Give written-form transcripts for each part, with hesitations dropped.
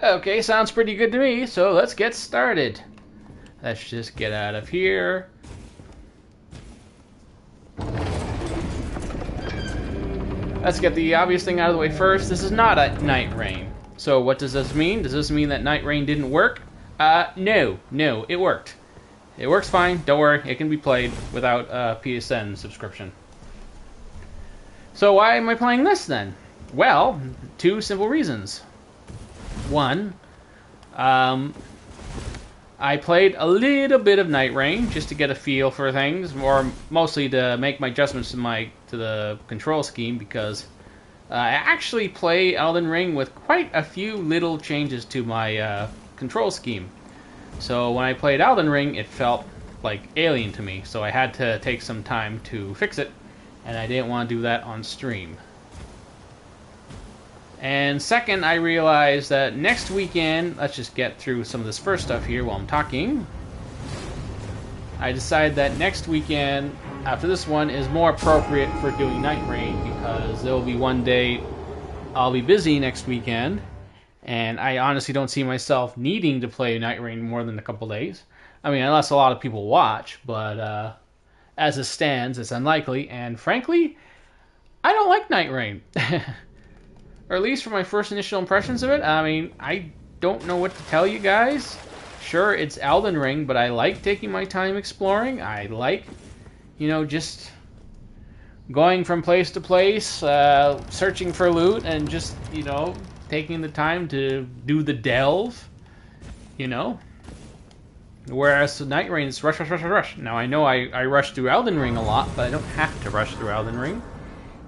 Okay, sounds pretty good to me, so let's get started. Let's just get out of here. Let's get the obvious thing out of the way first. This is not a Night Rain. So what does this mean? Does this mean that Night Rain didn't work? No, it worked. It works fine, don't worry, it can be played without a PSN subscription. So why am I playing this then? Well, two simple reasons. One, I played a little bit of Night Rain just to get a feel for things, or mostly to make my adjustments to the control scheme, because I actually play Elden Ring with quite a few little changes to my control scheme. So when I played Elden Ring, it felt like alien to me, so I had to take some time to fix it, and I didn't want to do that on stream. And second, I realized that next weekend, let's just get through some of this first stuff here while I'm talking. I decided that next weekend, after this one, is more appropriate for doing Night Rain, because there will be one day I'll be busy next weekend, and I honestly don't see myself needing to play Night Rain more than a couple days. I mean, unless a lot of people watch, but as it stands, it's unlikely, and frankly, I don't like Night Rain. Or at least for my first initial impressions of it. I mean, I don't know what to tell you guys. Sure, it's Elden Ring, but I like taking my time exploring. I like, just going from place to place, searching for loot, and just, taking the time to do the delve, Whereas Night Rain is rush, rush, rush, rush. Now, I know I rush through Elden Ring a lot, but I don't have to rush through Elden Ring.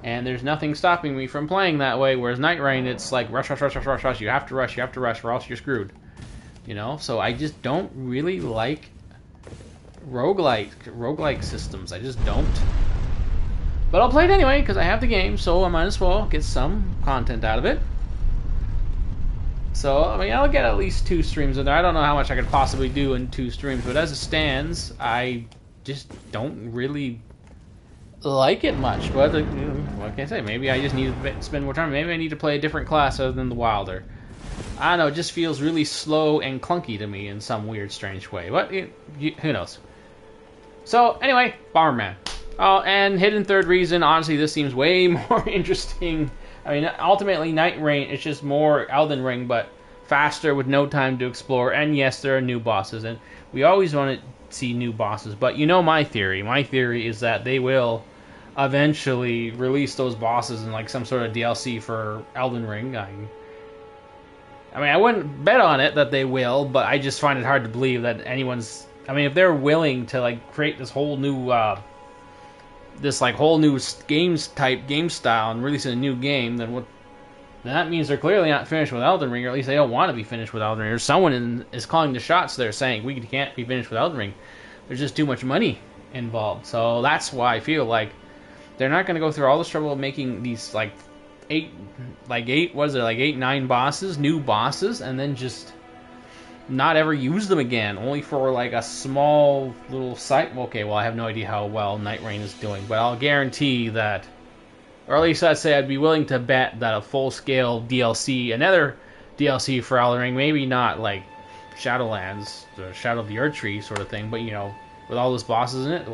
And there's nothing stopping me from playing that way, whereas Night Rain, it's like rush, rush, rush, rush, rush, rush. You have to rush, or else you're screwed. So I just don't really like roguelike systems. I just don't. But I'll play it anyway, because I have the game, so I might as well get some content out of it. So, I mean, I'll get at least 2 streams in there. I don't know how much I could possibly do in 2 streams, but as it stands, I just don't really like it much, but what can I say? Maybe I just need to spend more time. Maybe I need to play a different class other than the Wilder. I don't know. It just feels really slow and clunky to me in some weird, strange way. But who knows? So anyway, Bomberman. Oh, and hidden third reason. Honestly, this seems way more interesting. I mean, ultimately, Night Rain is just more Elden Ring, but faster with no time to explore. And yes, there are new bosses, and we always want to see new bosses. But you know my theory. My theory is that they will eventually release those bosses in like some sort of DLC for Elden Ring. I mean, I wouldn't bet on it that they will, but I just find it hard to believe that anyone's. I mean, if they're willing to like create this whole new, whole new game style and release a new game, then that means they're clearly not finished with Elden Ring, or at least they don't want to be finished with Elden Ring. Or someone is calling the shots there, saying we can't be finished with Elden Ring. There's just too much money involved. So that's why I feel like they're not going to go through all this trouble of making these eight, 9 bosses, new bosses, and then just not ever use them again, only for like a small little site. Okay, well, I have no idea how well Night Rain is doing, but I'll guarantee that, or at least I'd say I'd be willing to bet that a full-scale DLC, another DLC for Elden Ring, maybe not like Shadowlands, the Shadow of the Erdtree sort of thing, but with all those bosses in it,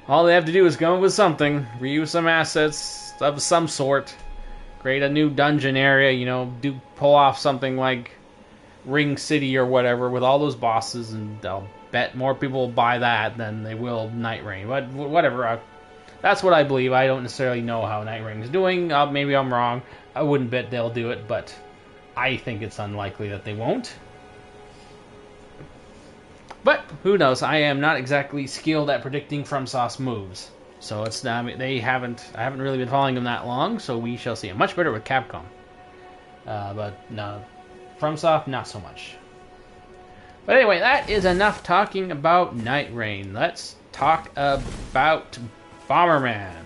all they have to do is come up with something, reuse some assets of some sort, create a new dungeon area, pull off something like Ring City or whatever with all those bosses, and I'll bet more people will buy that than they will Night Rain. But whatever, that's what I believe. I don't necessarily know how Night Rain is doing. Maybe I'm wrong. I wouldn't bet they'll do it, but I think it's unlikely that they won't. But who knows? I am not exactly skilled at predicting FromSoft's moves, so it's not. I haven't really been following them that long, so we shall see. I'm much better with Capcom, but no, FromSoft not so much. But anyway, that is enough talking about Night Rain. Let's talk about Bomberman.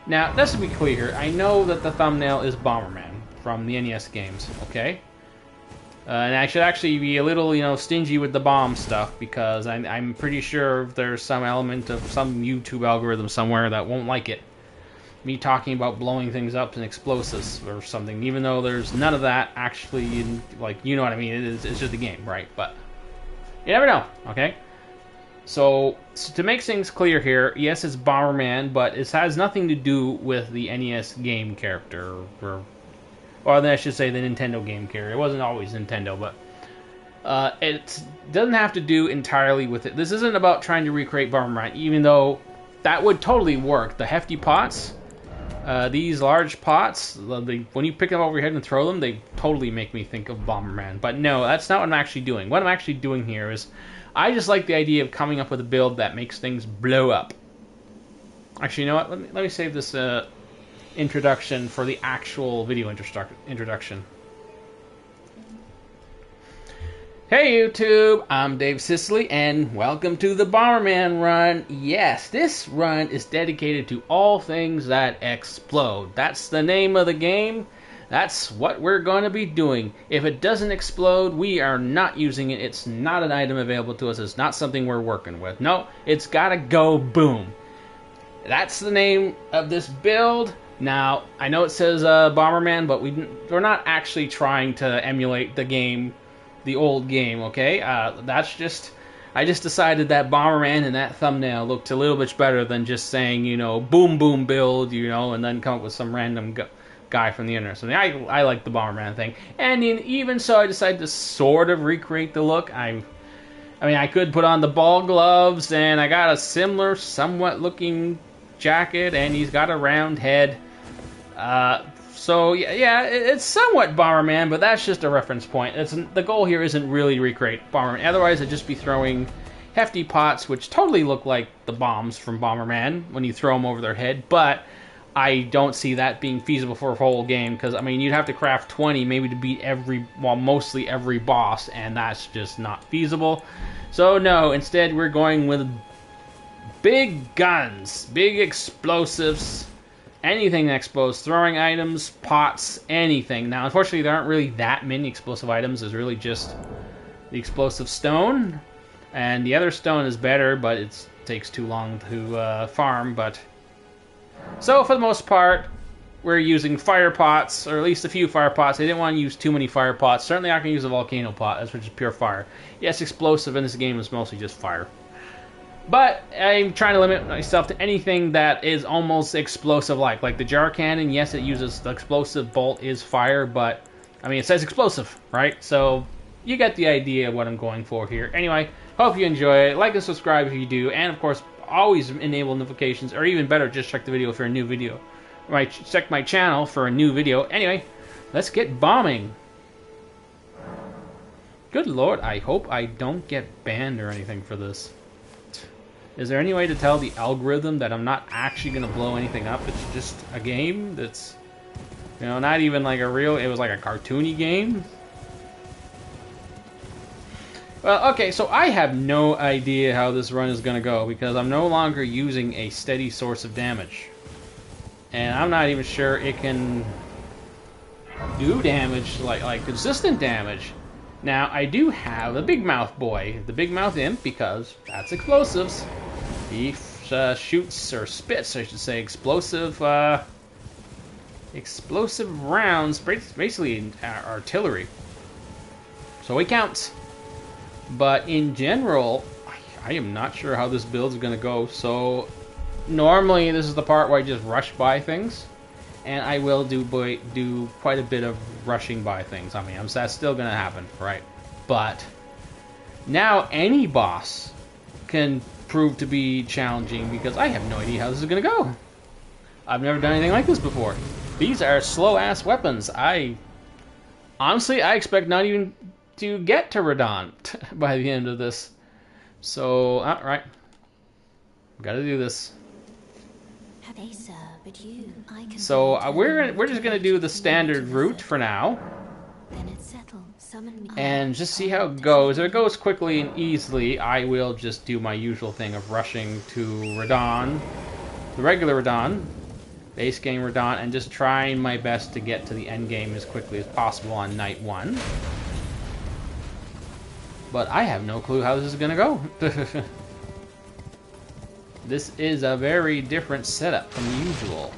Now, let's be clear. I know that the thumbnail is Bomberman from the NES games. Okay. And I should actually be a little, stingy with the bomb stuff, because I'm pretty sure there's some element of some YouTube algorithm somewhere that won't like it. me talking about blowing things up and explosives or something, even though there's none of that actually in, like, you know what I mean, it's just a game, right? But you never know, okay? So to make things clear here, yes, it's Bomberman, but it has nothing to do with the NES game character, or I should say the Nintendo game character. It wasn't always Nintendo, but it doesn't have to do entirely with it. This isn't about trying to recreate Bomberman, even though that would totally work. The hefty pots, these large pots, when you pick them over your head and throw them, they totally make me think of Bomberman. But no, that's not what I'm actually doing. What I'm actually doing here is, I just like the idea of coming up with a build that makes things blow up. Actually, you know what? Let me save this introduction for the actual video introduction. Hey YouTube, I'm Dave Sicily, and welcome to the Bomberman run. Yes, this run is dedicated to all things that explode. That's the name of the game. That's what we're going to be doing. If it doesn't explode, we are not using it. It's not an item available to us. It's not something we're working with. No, it's got to go boom. That's the name of this build. Now, I know it says Bomberman, but we're not actually trying to emulate the game, the old game, okay? I just decided that Bomberman in that thumbnail looked a little bit better than just saying, you know, boom boom build, you know, and then come up with some random guy from the internet. So I like the Bomberman thing, and even so, I decided to sort of recreate the look. I mean, I could put on the ball gloves, and I got a similar, somewhat looking jacket, and he's got a round head. So yeah, it's somewhat Bomberman, but that's just a reference point. The goal here isn't really to recreate Bomberman. Otherwise, I'd just be throwing hefty pots, which totally look like the bombs from Bomberman when you throw them over their head. But I don't see that being feasible for a whole game, because I mean, you'd have to craft 20 maybe to beat mostly every boss, and that's just not feasible. So no, instead we're going with big guns, big explosives. Anything that explodes, throwing items, pots, anything. Now, unfortunately, there aren't really that many explosive items. There's really just the explosive stone, and the other stone is better, but it takes too long to farm. But so, for the most part, we're using fire pots, or at least a few fire pots. I didn't want to use too many fire pots. Certainly, I can use a volcano pot, that's just pure fire. Yes, explosive in this game is mostly just fire. But I'm trying to limit myself to anything that is almost explosive-like. Like the jar cannon, yes, it uses the explosive bolt is fire, but, I mean, it says explosive, right? So, you get the idea of what I'm going for here. Anyway, hope you enjoy it. Like and subscribe if you do. And, of course, always enable notifications. Or even better, just check the video for a new video. Check my channel for a new video. Anyway, let's get bombing. Good lord, I hope I don't get banned or anything for this. Is there any way to tell the algorithm that I'm not actually going to blow anything up? It's just a game that's, you know, not even like a real, it was like a cartoony game? Well, okay, so I have no idea how this run is going to go, because I'm no longer using a steady source of damage. And I'm not even sure it can do damage, like consistent damage. Now, I do have the Big Mouth Boy, the Big Mouth Imp, because that's explosives. He shoots, or spits, I should say, explosive rounds, basically artillery. So it counts. But in general, I am not sure how this build is going to go. So normally this is the part where I just rush by things. And I will do quite a bit of rushing by things. I mean, that's still going to happen, right? But now any boss can prove to be challenging, because I have no idea how this is going to go. I've never done anything like this before. These are slow-ass weapons. Honestly, I expect not even to get to Radon by the end of this. So, alright. Gotta do this. So we're just gonna do the standard route for now, and just see how it goes. If it goes quickly and easily, I will just do my usual thing of rushing to Radon, the regular Radon, base game Radon, and just trying my best to get to the end game as quickly as possible on night 1. But I have no clue how this is gonna go. This is a very different setup from usual.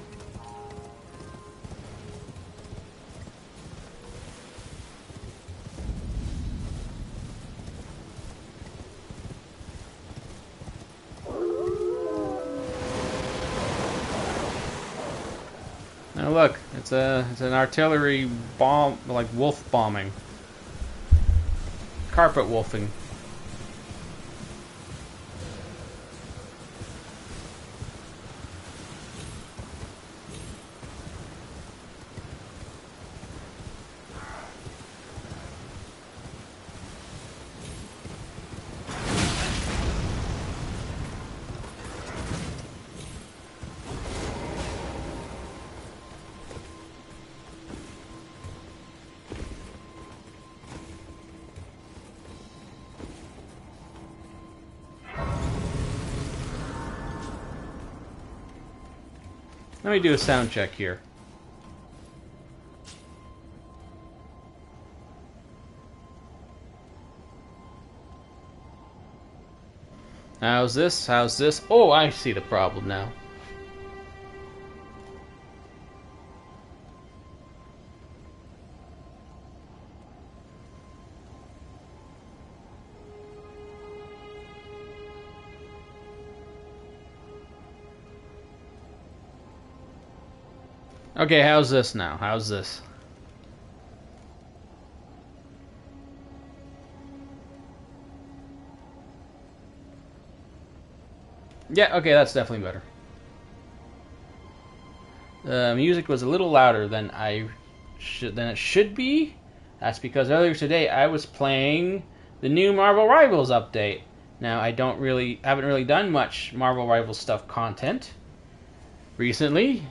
look, it's an artillery bomb, like wolf bombing, carpet wolfing. Let me do a sound check here. How's this? How's this? Oh, I see the problem now. Okay, how's this now? How's this? Yeah, okay, that's definitely better. The music was a little louder than it should be. That's because earlier today I was playing the new Marvel Rivals update. Now I haven't really done much Marvel Rivals stuff content recently,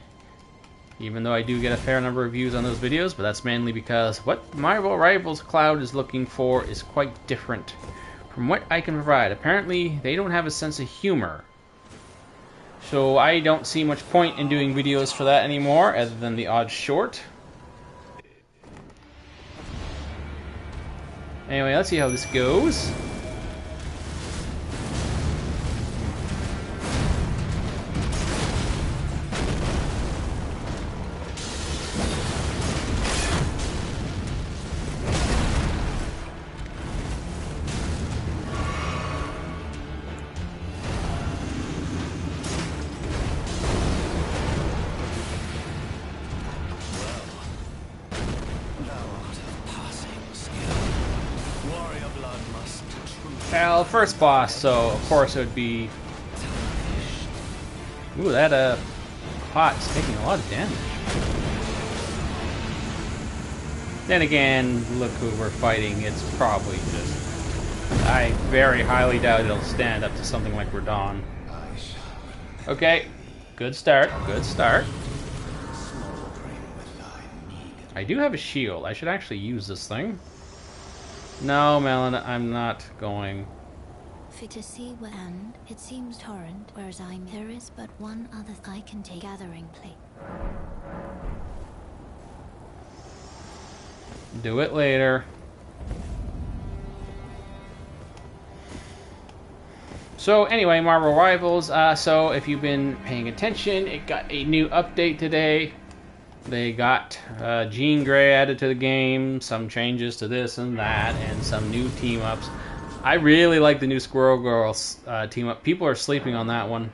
even though I do get a fair number of views on those videos, but that's mainly because what Marvel Rivals Cloud is looking for is quite different from what I can provide. Apparently, they don't have a sense of humor. So I don't see much point in doing videos for that anymore, other than the odd short. Anyway, let's see how this goes. Well, first boss, so of course it would be... Ooh, that pot's taking a lot of damage. Then again, look who we're fighting, it's probably just... I very highly doubt it'll stand up to something like Radon. Okay, good start, good start. I do have a shield, I should actually use this thing. No, Melon, I'm not going. Fit to see what, and it seems torrent, whereas there is but one other I can take gathering place. Do it later. So anyway, Marvel Rivals. So if you've been paying attention, it got a new update today. They got Jean Grey added to the game, some changes to this and that, and some new team-ups. I really like the new Squirrel Girl team-up. People are sleeping on that one.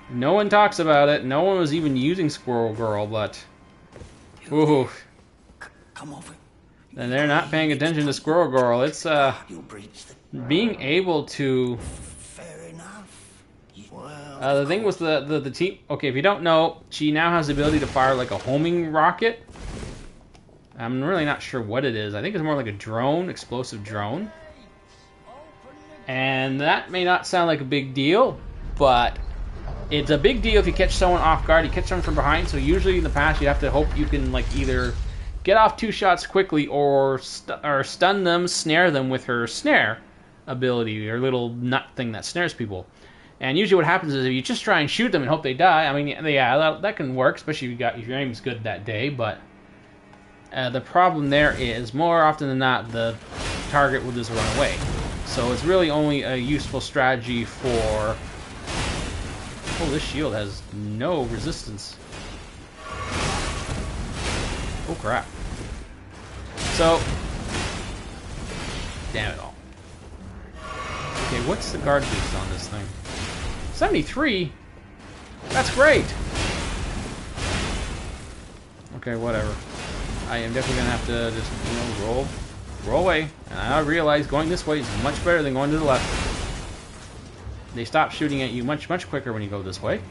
No one talks about it. No one was even using Squirrel Girl, but... Ooh. Come over. And they're not paying attention to Squirrel Girl. It's, being able to... Fair enough. the thing was the team... Okay, if you don't know, she now has the ability to fire like a homing rocket. I'm really not sure what it is. I think it's more like a drone, explosive drone. And that may not sound like a big deal, but it's a big deal if you catch someone off guard. You catch someone from behind, so usually in the past you have to hope you can like either get off 2 shots quickly or stun them, snare them with her snare ability, her little nut thing that snares people. And usually what happens is if you just try and shoot them and hope they die, I mean, yeah, that can work, especially if your aim is good that day, but the problem there is, more often than not, the target will just run away. So it's really only a useful strategy for... Oh, this shield has no resistance. Oh, crap. So... Damn it all. Okay, what's the guard boost on this thing? 73? That's great! Okay, whatever. I am definitely gonna have to just, you know, roll away. And I realize going this way is much better than going to the left. They stop shooting at you much quicker when you go this way.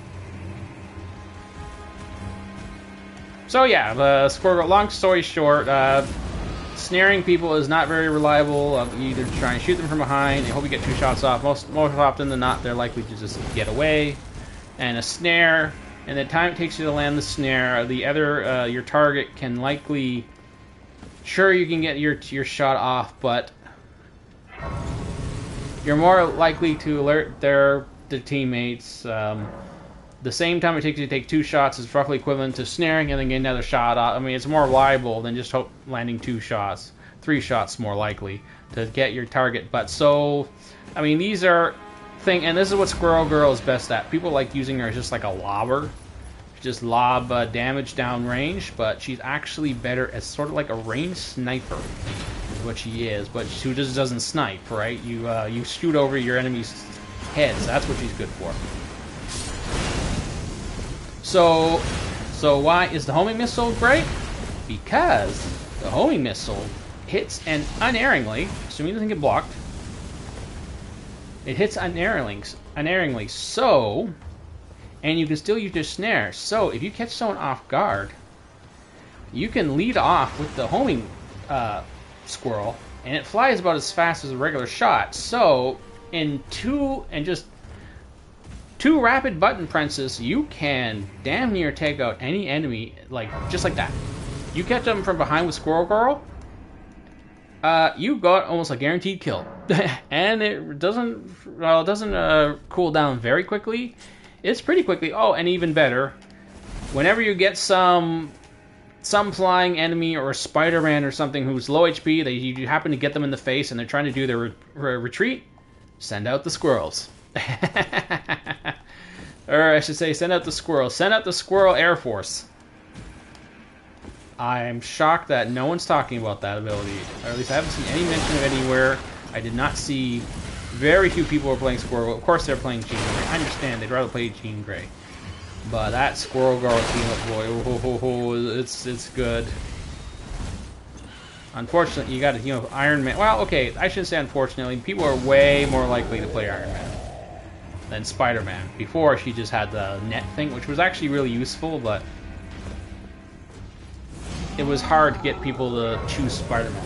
So yeah, the squirrel. Long story short, snaring people is not very reliable. You either try and shoot them from behind, and hope you get 2 shots off. Most often than not, they're likely to just get away. And a snare, and the time it takes you to land the snare, your target can likely. Sure, you can get your shot off, but you're more likely to alert their teammates. The same time it takes you to take 2 shots is roughly equivalent to snaring and then getting another shot off. I mean, it's more reliable than just landing 2 shots. 3 shots more likely to get your target. But so, I mean, these are and this is what Squirrel Girl is best at. People like using her as just like a lobber. Just lob damage down range, but she's actually better as sort of like a ranged sniper. Is what she is, but she just doesn't snipe, right? You shoot over your enemy's heads. That's what she's good for. So why is the homing missile great? Because the homing missile hits and unerringly, assuming it doesn't get blocked, it hits unerringly. So, and you can still use your snare. So if you catch someone off guard, you can lead off with the homing squirrel, and it flies about as fast as a regular shot. So in just 2 rapid button presses, you can damn near take out any enemy, just like that. You catch them from behind with Squirrel Girl, you got almost a guaranteed kill. And it doesn't cool down very quickly. It's pretty quickly. Oh, and even better, whenever you get some flying enemy or a Spider-Man or something who's low HP, you happen to get them in the face and they're trying to do their retreat, send out the squirrels. Or I should say, send out the squirrel. Send out the Squirrel Air Force. I'm shocked that no one's talking about that ability. Or at least I haven't seen any mention of it anywhere. I did not see very few people were playing Squirrel. Of course they're playing Jean Grey. I understand they'd rather play Jean Grey. But that Squirrel Girl team-up, boy, it's good. Unfortunately, you got to, Iron Man. Well, okay, I shouldn't say unfortunately. People are way more likely to play Iron Man than Spider-Man. Before, she just had the net thing, which was actually really useful, but it was hard to get people to choose Spider-Man.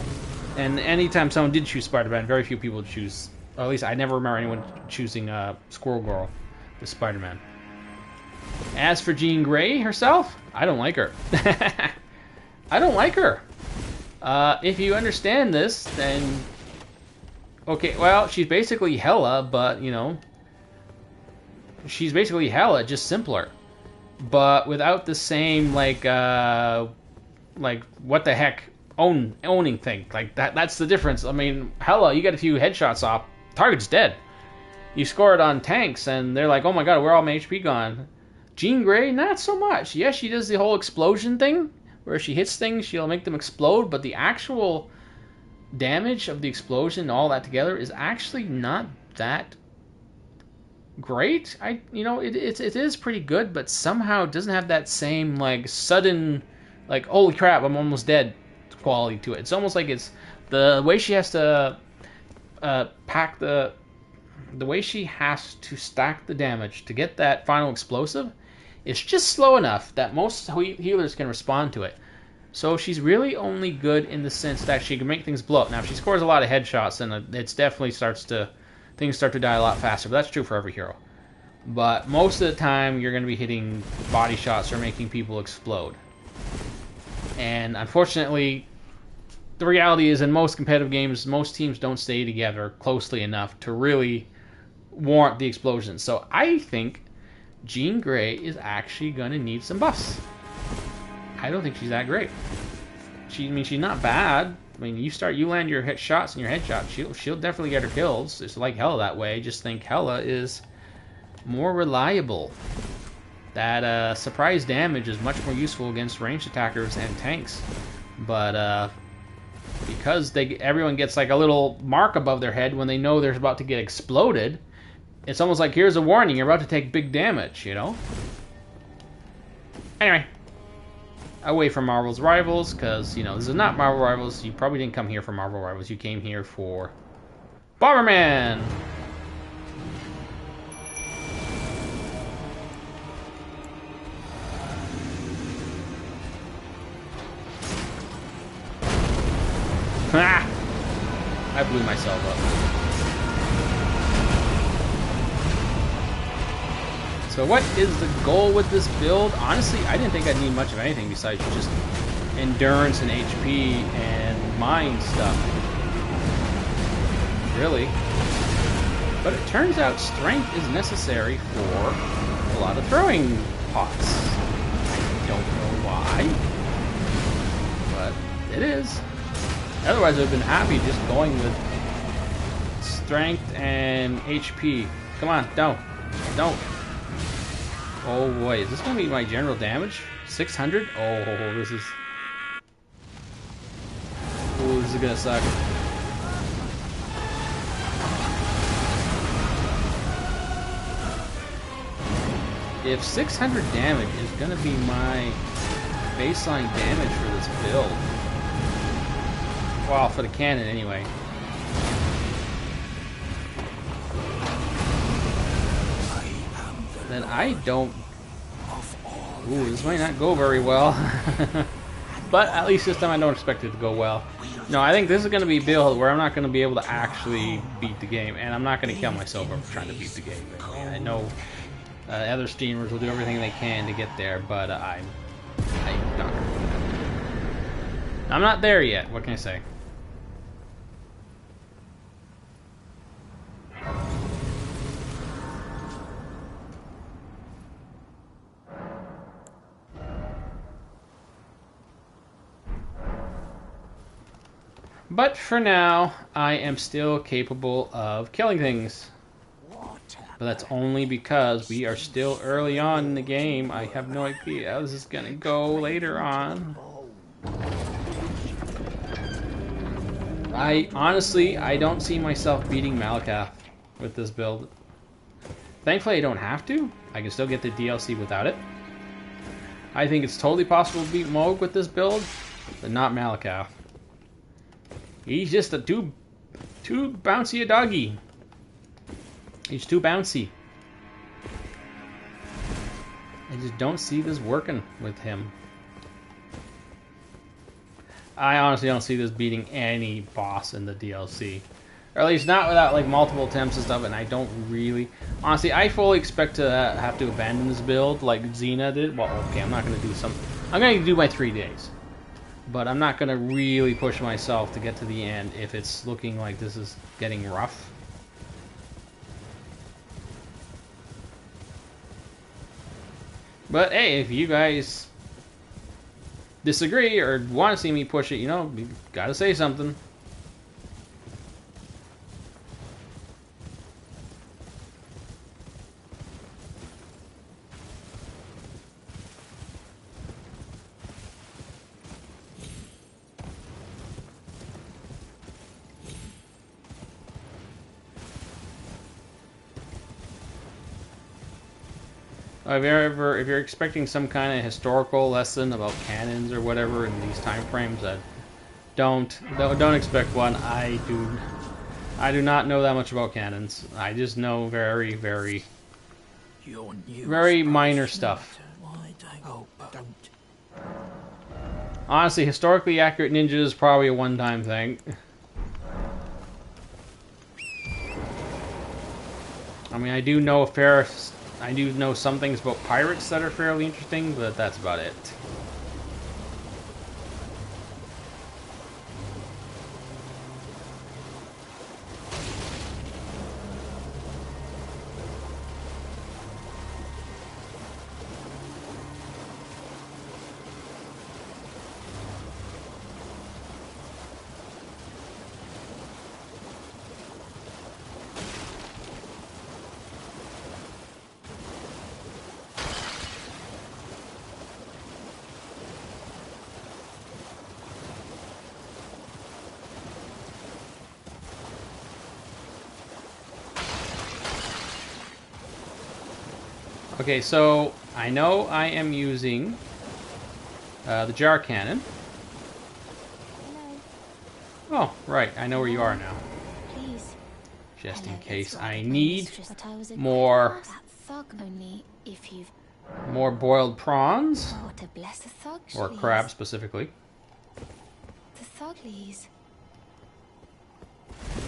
And anytime someone did choose Spider-Man, very few people would choose, or at least I never remember anyone choosing Squirrel Girl with Spider-Man. As for Jean Grey herself, I don't like her. I don't like her. If you understand this, then okay, well, she's basically Hela, but she's basically Hela, just simpler, but without the same like what the heck owning thing. Like that's the difference. I mean, Hela, you get a few headshots off, target's dead. You score it on tanks, and they're like, oh my god, where all my HP gone? Jean Grey, not so much. Yes, she does the whole explosion thing, where she hits things, she'll make them explode, but the actual damage of the explosion, all that together, is actually not that great. It is pretty good, but somehow it doesn't have that same like sudden, like holy crap, I'm almost dead quality to it. It's almost like it's the way she has to pack the way she has to stack the damage to get that final explosive. It's just slow enough that most healers can respond to it. So she's really only good in the sense that she can make things blow up. Now, if she scores a lot of headshots, then it's definitely things start to die a lot faster. But that's true for every hero. But most of the time, you're going to be hitting body shots or making people explode. And unfortunately, the reality is in most competitive games, most teams don't stay together closely enough to really warrant the explosion. So I think Jean Grey is actually going to need some buffs. I don't think she's that great. She's not bad. I mean, you land your shots and your headshots, she'll definitely get her kills. It's like Hela that way. I just think Hela is more reliable. That surprise damage is much more useful against ranged attackers and tanks. But because everyone gets like a little mark above their head when they know they're about to get exploded, it's almost like, here's a warning, you're about to take big damage, Anyway. away from Marvel's Rivals, because, you know, this is not Marvel Rivals. You probably didn't come here for Marvel Rivals. You came here for BOMBERMAN! Ha! I blew myself up. So what is the goal with this build? Honestly, I didn't think I'd need much of anything besides just endurance and HP and mind stuff. Really. But it turns out strength is necessary for a lot of throwing pots. I don't know why, but it is. Otherwise, I've been happy just going with strength and HP. Come on, don't. Oh boy, is this going to be my general damage? 600? Oh, this is... Oh, this is going to suck. If 600 damage is going to be my baseline damage for this build, well, for the cannon anyway. Then I don't... Ooh, this might not go very well. But at least this time I don't expect it to go well. No, I think this is going to be a build where I'm not going to be able to actually beat the game. And I'm not going to kill myself over trying to beat the game. I know other streamers will do everything they can to get there, but I'm not going to do that. I'm not there yet, what can I say? But for now, I am still capable of killing things. But that's only because we are still early on in the game. I have no idea how this is going to go later on. Honestly, I don't see myself beating Malakath with this build. Thankfully, I don't have to. I can still get the DLC without it. I think it's totally possible to beat Moog with this build, but not Malakath. He's just too bouncy a doggy. He's too bouncy. I just don't see this working with him. I honestly don't see this beating any boss in the DLC. Or at least not without like multiple attempts and stuff, and I don't really... Honestly, I fully expect to have to abandon this build like Xena did. Well, okay, I'm not going to do some... I'm going to do my 3 days. But I'm not going to really push myself to get to the end if it's looking like this is getting rough. But hey, if you guys disagree or want to see me push it, you know, you gotta say something. If you're expecting some kind of historical lesson about cannons or whatever in these time frames, don't expect one. I do not know that much about cannons. I just know very minor stuff. Honestly, historically accurate ninja is probably a one-time thing. I mean, I do know some things about pirates that are fairly interesting, but that's about it. Okay, so I know I am using The jar cannon. Hello. Oh, right. I know where you are now. Please. Just in Hello, case it's I my need mistress, but I was more that thug only if you've boiled prawns. oh, to bless the thug, Or please. crab specifically. The thug, please.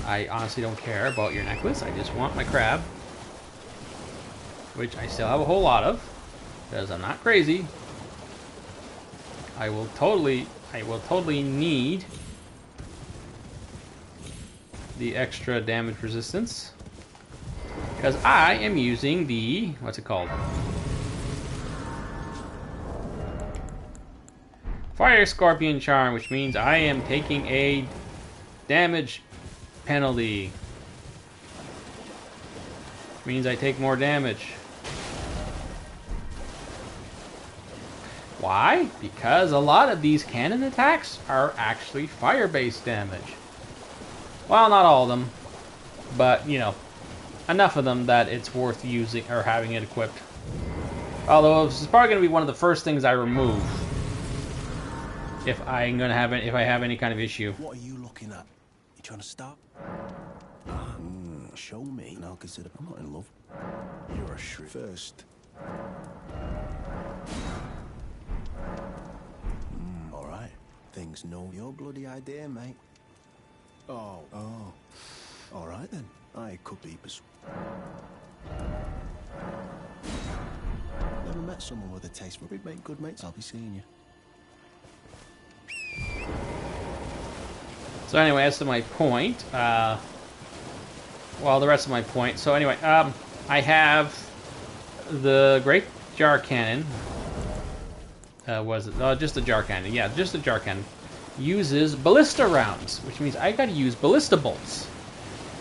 I honestly don't care about your necklace. I just want my crab. Which I still have a whole lot of. Because I'm not crazy. I will totally need the extra damage resistance. Because I am using the, what's it called? Fire Scorpion Charm, which means I am taking a damage penalty. Which means I take more damage. Why? Because a lot of these cannon attacks are actually fire-based damage. Well, not all of them, but, you know, enough of them that it's worth using or having it equipped. Although this is probably going to be one of the first things I remove if I'm going to have if I have any kind of issue. What are you looking at? You trying to stop? Show me, and I'll consider. I'm not in love. You're a shrew. First. All right. Things know your bloody idea, mate. Oh. All right then. I could be Never met someone with a taste for it, mate. Good mates. I'll be seeing you. So anyway, as to my point, well, the rest of my point. So anyway, I have the Great Jar Cannon. Was it? Just the Jar Cannon. Yeah, just the Jar Cannon. Uses ballista rounds, which means I gotta use ballista bolts.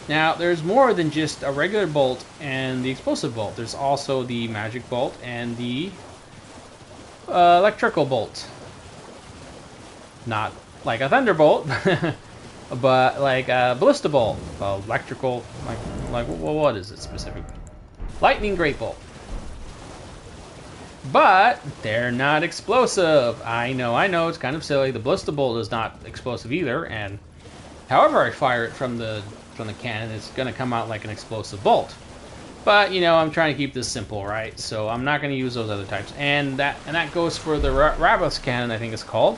Now, there's more than just a regular bolt and the explosive bolt. There's also the magic bolt and the electrical bolt. Not like a thunderbolt, but like a ballista bolt. Electrical, like what is it specifically? Lightning great bolt. But they're not explosive. I know, it's kind of silly. The ballista bolt is not explosive either, and however I fire it from the cannon, it's going to come out like an explosive bolt. But you know, I'm trying to keep this simple, right? So I'm not going to use those other types, and that goes for the Rabos cannon, I think it's called.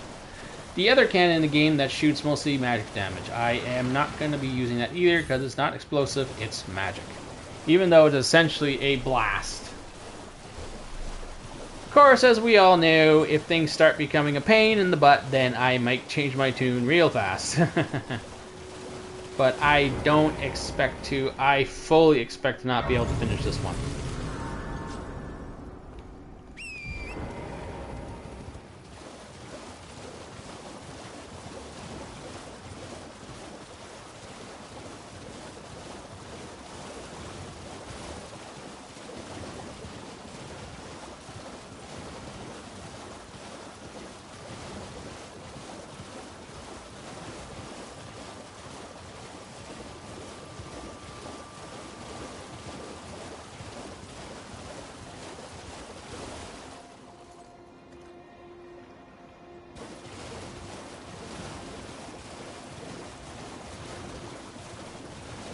The other cannon in the game that shoots mostly magic damage. I am not going to be using that either because it's not explosive, it's magic. Even though it's essentially a blast. Of course, as we all know, if things start becoming a pain in the butt, then I might change my tune real fast. But I don't expect to. I fully expect to not be able to finish this one.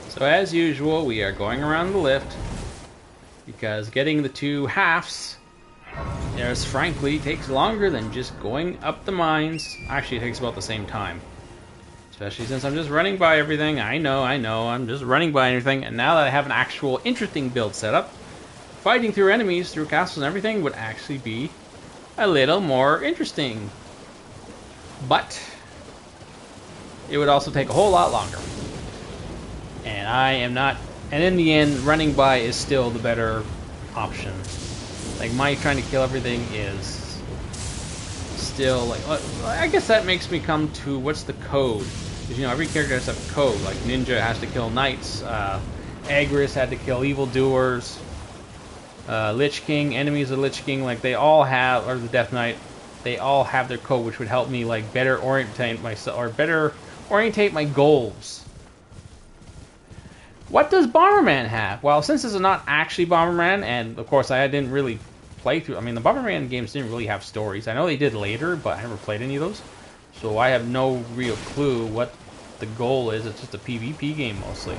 So as usual, we are going around the lift because getting the two halves, there's frankly takes longer than just going up the mines. Actually, it takes about the same time. Especially since I'm just running by everything. I know, I'm just running by everything. And now that I have an actual interesting build set up, fighting through enemies, through castles and everything would actually be a little more interesting. But it would also take a whole lot longer. And I am not, and in the end, running by is still the better option. Like, my trying to kill everything is still, like, I guess that makes me come to, what's the code? Because, you know, every character has a code. Like, Ninja has to kill knights, Agris had to kill evildoers, Lich King, enemies of Lich King, like, they all have, or the Death Knight, they all have their code, which would help me, like, better orientate myself, or better orientate my goals. What does Bomberman have? Well, since this is not actually Bomberman, and of course I didn't really playthrough. I mean, the Bomberman games didn't really have stories. I know they did later, but I never played any of those. So I have no real clue what the goal is. It's just a PvP game mostly.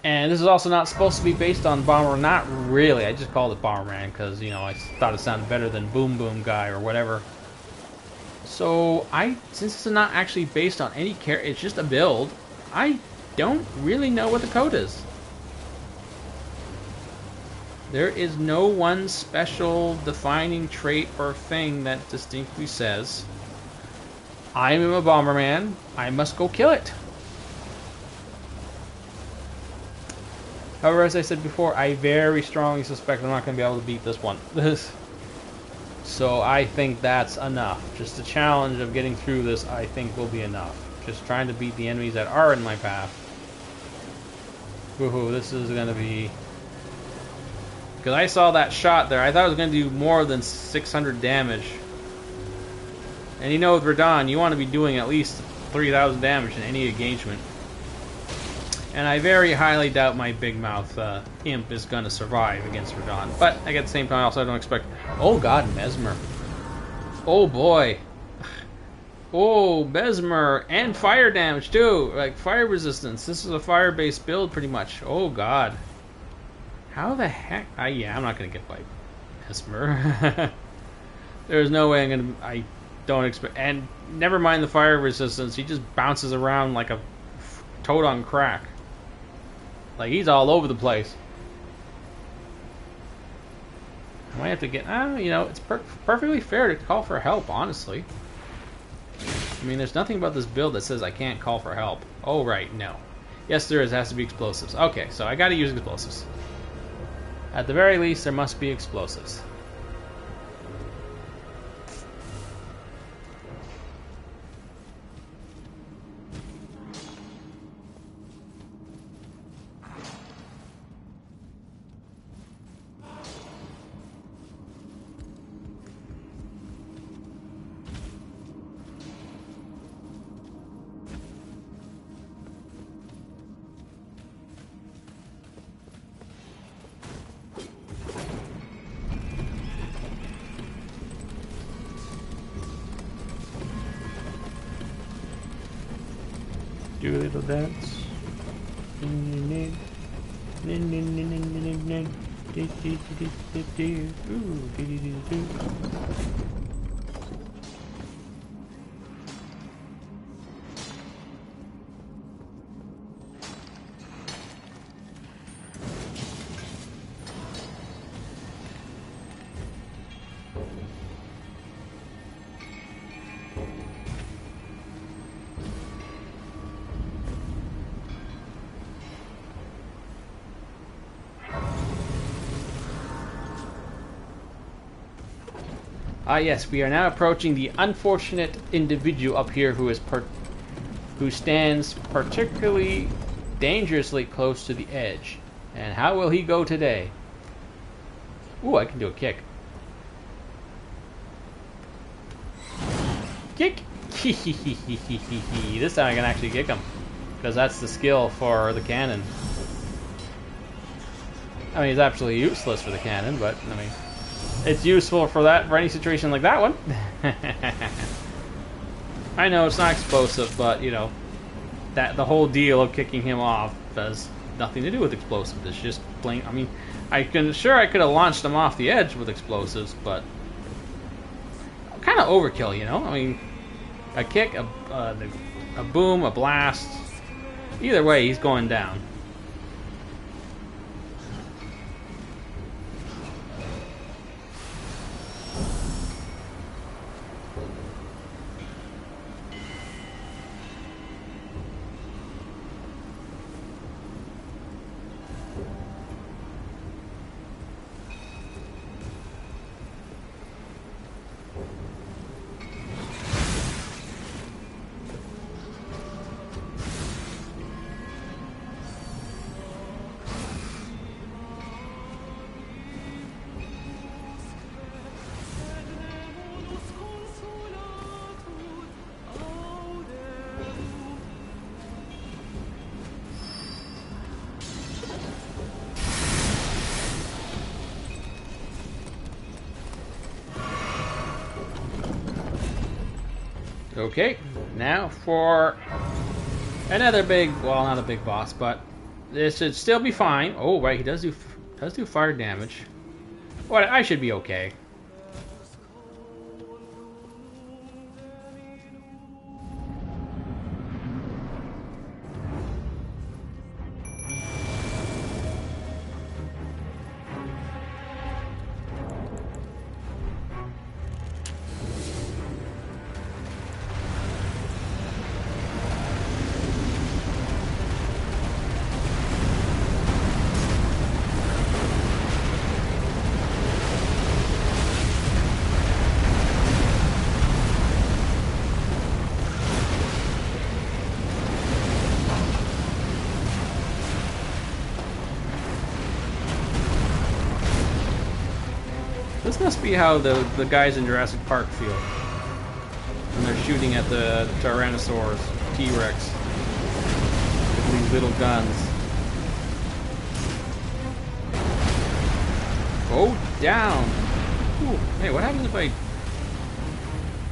And this is also not supposed to be based on Bomber. Not really. I just called it Bomberman because, you know, I thought it sounded better than Boom Boom Guy or whatever. So, since this is not actually based on any character, it's just a build, I don't really know what the code is. There is no one special defining trait or thing that distinctly says, I am a Bomberman, I must go kill it. However, as I said before, I very strongly suspect I'm not going to be able to beat this one. So I think that's enough. Just the challenge of getting through this, I think, will be enough. Just trying to beat the enemies that are in my path. Woohoo, this is going to be... Because I saw that shot there, I thought it was going to do more than 600 damage. And you know with Radahn, you want to be doing at least 3,000 damage in any engagement. And I very highly doubt my big mouth imp is going to survive against Radahn. But at the same time, I also don't expect... Oh god, Mesmer. Oh boy. Oh, Mesmer. And fire damage too. Like fire resistance. This is a fire-based build pretty much. Oh god. How the heck... yeah, I'm not going to get by Mesmer. There's no way I'm going to... I don't expect... And never mind the fire resistance. He just bounces around like a toad on crack. Like, he's all over the place. I might have to get... you know, it's perfectly fair to call for help, honestly. I mean, there's nothing about this build that says I can't call for help. Oh, right, no. Yes, there is. It has to be explosives. Okay, so I gotta use explosives. At the very least, there must be explosives. Do a little dance. Yes, we are now approaching the unfortunate individual up here who stands particularly dangerously close to the edge. And how will he go today? Ooh, I can do a kick. Kick! This time I can actually kick him. Because that's the skill for the cannon. I mean, it's absolutely useless for the cannon, but, I mean... It's useful for any situation like that one. I know it's not explosive, but you know the whole deal of kicking him off has nothing to do with explosives. It's just plain. I mean, I could have launched him off the edge with explosives, but kind of overkill, you know. I mean, a kick, a boom, a blast. Either way, he's going down. Okay, now for another big, well, not a big boss, but this should still be fine. Oh, right, he does do fire damage. What? I should be okay. This must be how the guys in Jurassic Park feel when they're shooting at the Tyrannosaurus, T-Rex, with these little guns. Go down! Ooh, hey, what happens if I...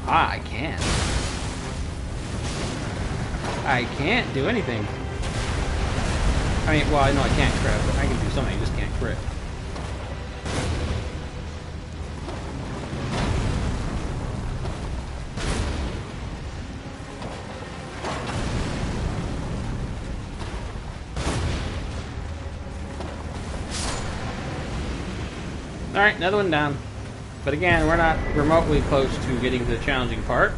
Ah, I can't. I can't do anything. I mean, well, I know I can't crit, but I can do something, I just can't crit. Alright, another one down. But again, we're not remotely close to getting to the challenging part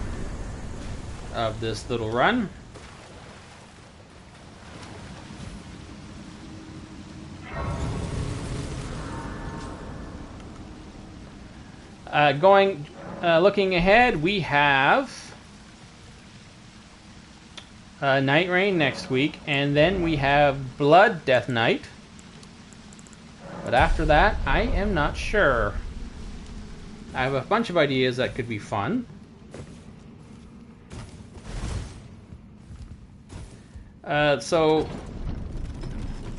of this little run. Looking ahead, we have Night Rain next week, and then we have Blood Death Knight. But after that, I am not sure. I have a bunch of ideas that could be fun. So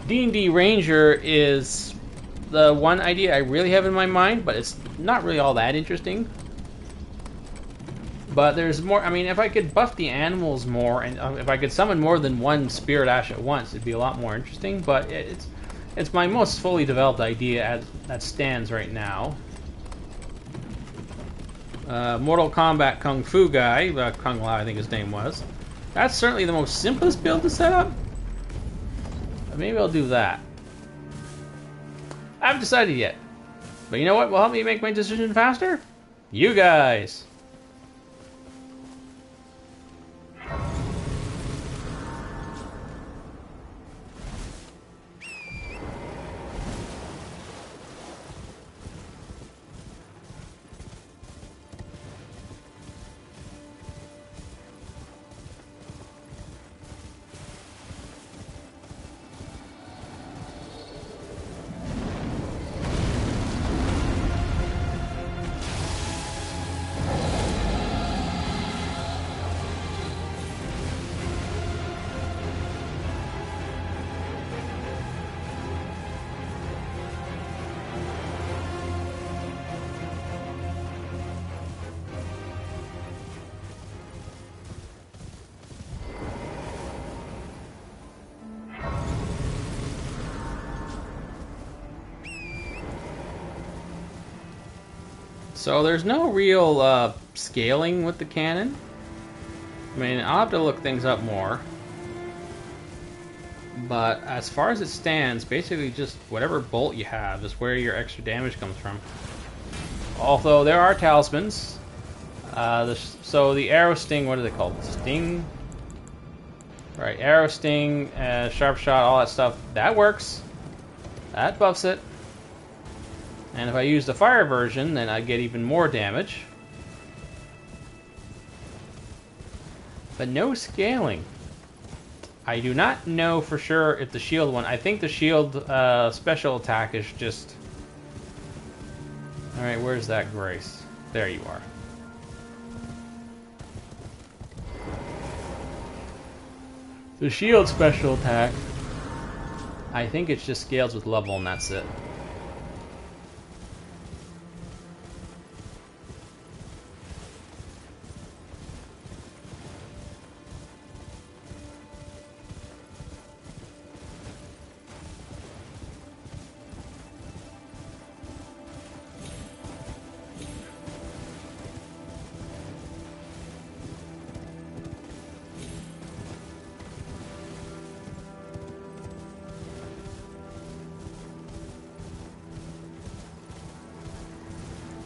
D&D Ranger is the one idea I really have in my mind, but it's not really all that interesting. But there's more. I mean, if I could buff the animals more, and if I could summon more than one Spirit Ash at once, it'd be a lot more interesting. But it's my most fully developed idea as that stands right now. Mortal Kombat Kung Fu guy, Kung Lao I think his name was. That's certainly the most simplest build to set up. But maybe I'll do that. I haven't decided yet. But you know what will help me make my decision faster? You guys! So there's no real scaling with the cannon. I mean, I'll have to look things up more. But as far as it stands, basically just whatever bolt you have is where your extra damage comes from. Although there are talismans. So the arrow sting, what are they called? Sting? Right, arrow sting, sharp shot, all that stuff. That works. That buffs it. And if I use the fire version, then I get even more damage. But no scaling. I do not know for sure if the shield one... I think the shield special attack is just... Alright, where's that Grace? There you are. The shield special attack, I think it just scales with level and that's it.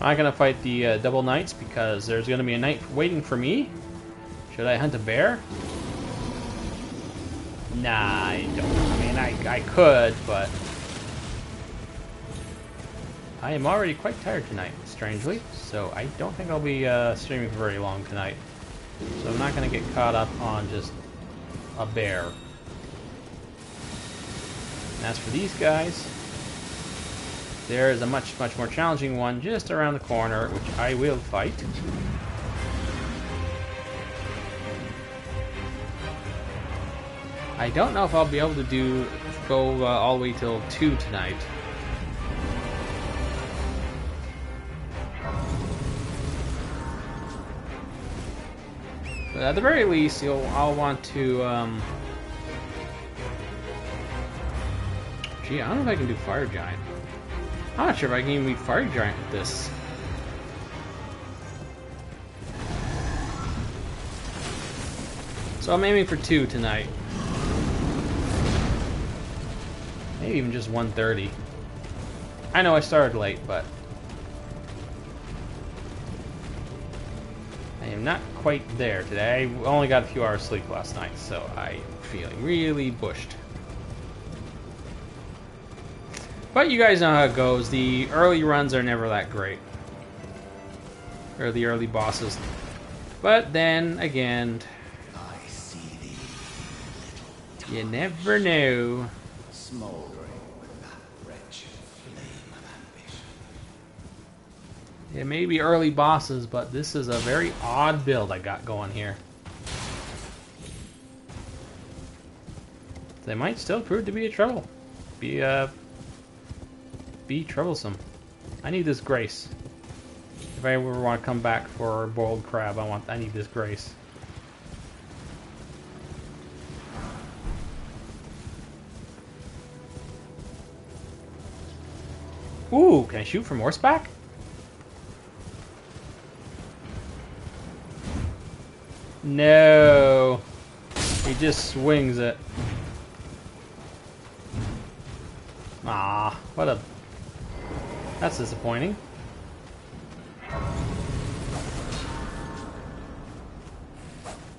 I'm not gonna fight the double knights because there's gonna be a knight waiting for me. Should I hunt a bear? Nah, I don't. I mean, I could, but I am already quite tired tonight, strangely. So I don't think I'll be streaming for very long tonight. So I'm not gonna get caught up on just a bear. And as for these guys, there is a much more challenging one just around the corner, which I will fight. I don't know if I'll be able to go all the way till 2 tonight. But at the very least, I'll want to. Gee, I don't know if I can do Fire Giant. I'm not sure if I can even be Fire Giant with this. So I'm aiming for 2 tonight. Maybe even just 1:30. I know I started late, but I am not quite there today. I only got a few hours sleep last night, so I'm feeling really bushed. But you guys know how it goes. The early runs are never that great. Or the early bosses. But then again, I see thee, little you never know. smouldering with that wretched flame of ambition. It may be early bosses, but this is a very odd build I got going here. They might still prove to be a trouble. Be troublesome. I need this grace. If I ever want to come back for boiled crab, I need this grace. Ooh, can I shoot from horseback? No. He just swings it. Ah, what a... That's disappointing.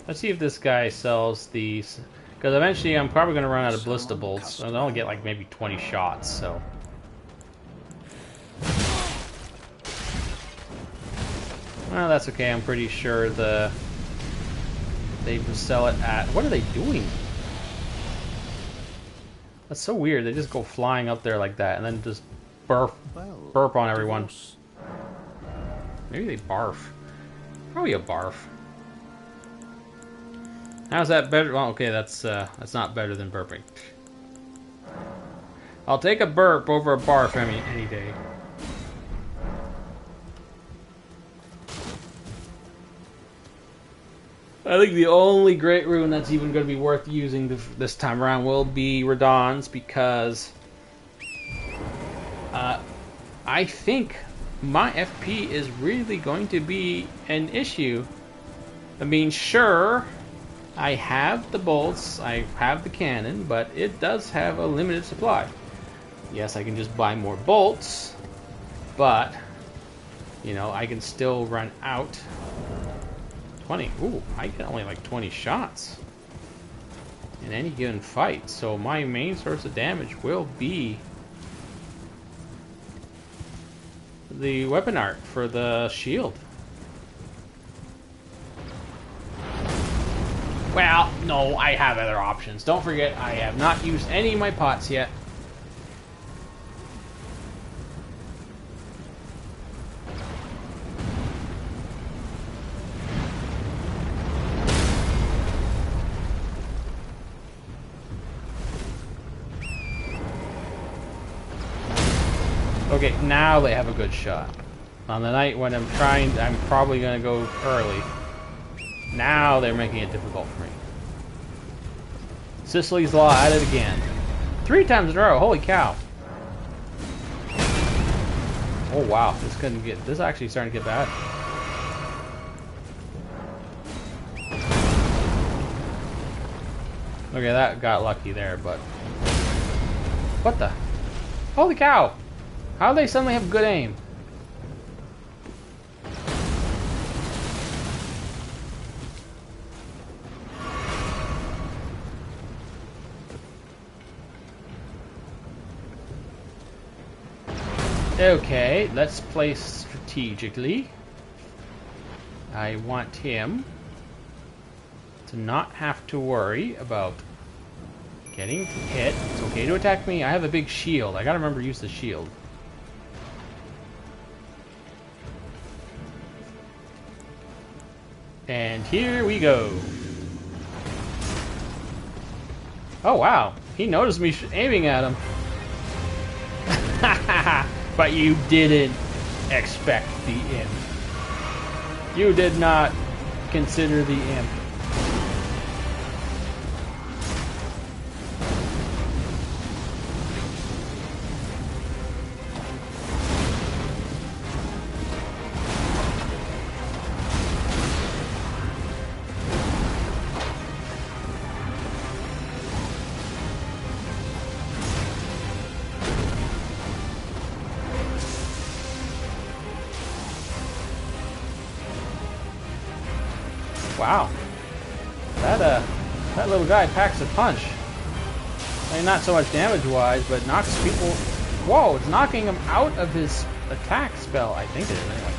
Let's see if this guy sells these. Because eventually I'm probably going to run out of ballista bolts. I'll only get like maybe 20 shots, so... Well, that's okay. I'm pretty sure they just sell it at... What are they doing? That's so weird. They just go flying up there like that and then just burp on everyone. Maybe they barf. Probably a barf. How's that better? Well, okay, that's not better than burping. I'll take a burp over a barf any day. I think the only great rune that's even going to be worth using this time around will be Radahn's, because I think my FP is really going to be an issue. I mean, sure, I have the bolts, I have the cannon, but it does have a limited supply. Yes, I can just buy more bolts, but, you know, I can still run out. 20. Ooh, I get only like 20 shots in any given fight. So my main source of damage will be the weapon art for the shield. Well, no, I have other options. Don't forget, I have not used any of my pots yet. Okay, now they have a good shot. On the night when I'm probably going to go early. Now they're making it difficult for me. Sicily's Law at it again. 3 times in a row, holy cow. Oh wow, this is actually starting to get bad. Okay, that got lucky there, but... What the? Holy cow! How do they suddenly have good aim? Okay, let's play strategically. I want him to not have to worry about getting hit. It's okay to attack me. I have a big shield. I gotta remember to use the shield. And here we go. Oh wow, he noticed me aiming at him. But you didn't expect the imp. You did not consider the imp. Wow, that little guy packs a punch. I mean, not so much damage-wise, but knocks people. Whoa, it's knocking him out of his attack spell. I think it is anyway.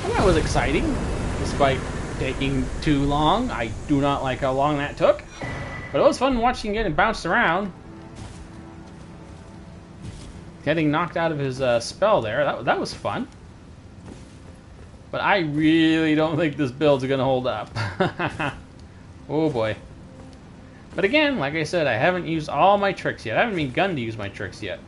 That was exciting, despite taking too long. I do not like how long that took, but it was fun watching getting bounced around. Getting knocked out of his spell there, that was fun. But I really don't think this build's gonna hold up. Oh boy. But again, like I said, I haven't used all my tricks yet. I haven't begun to use my tricks yet.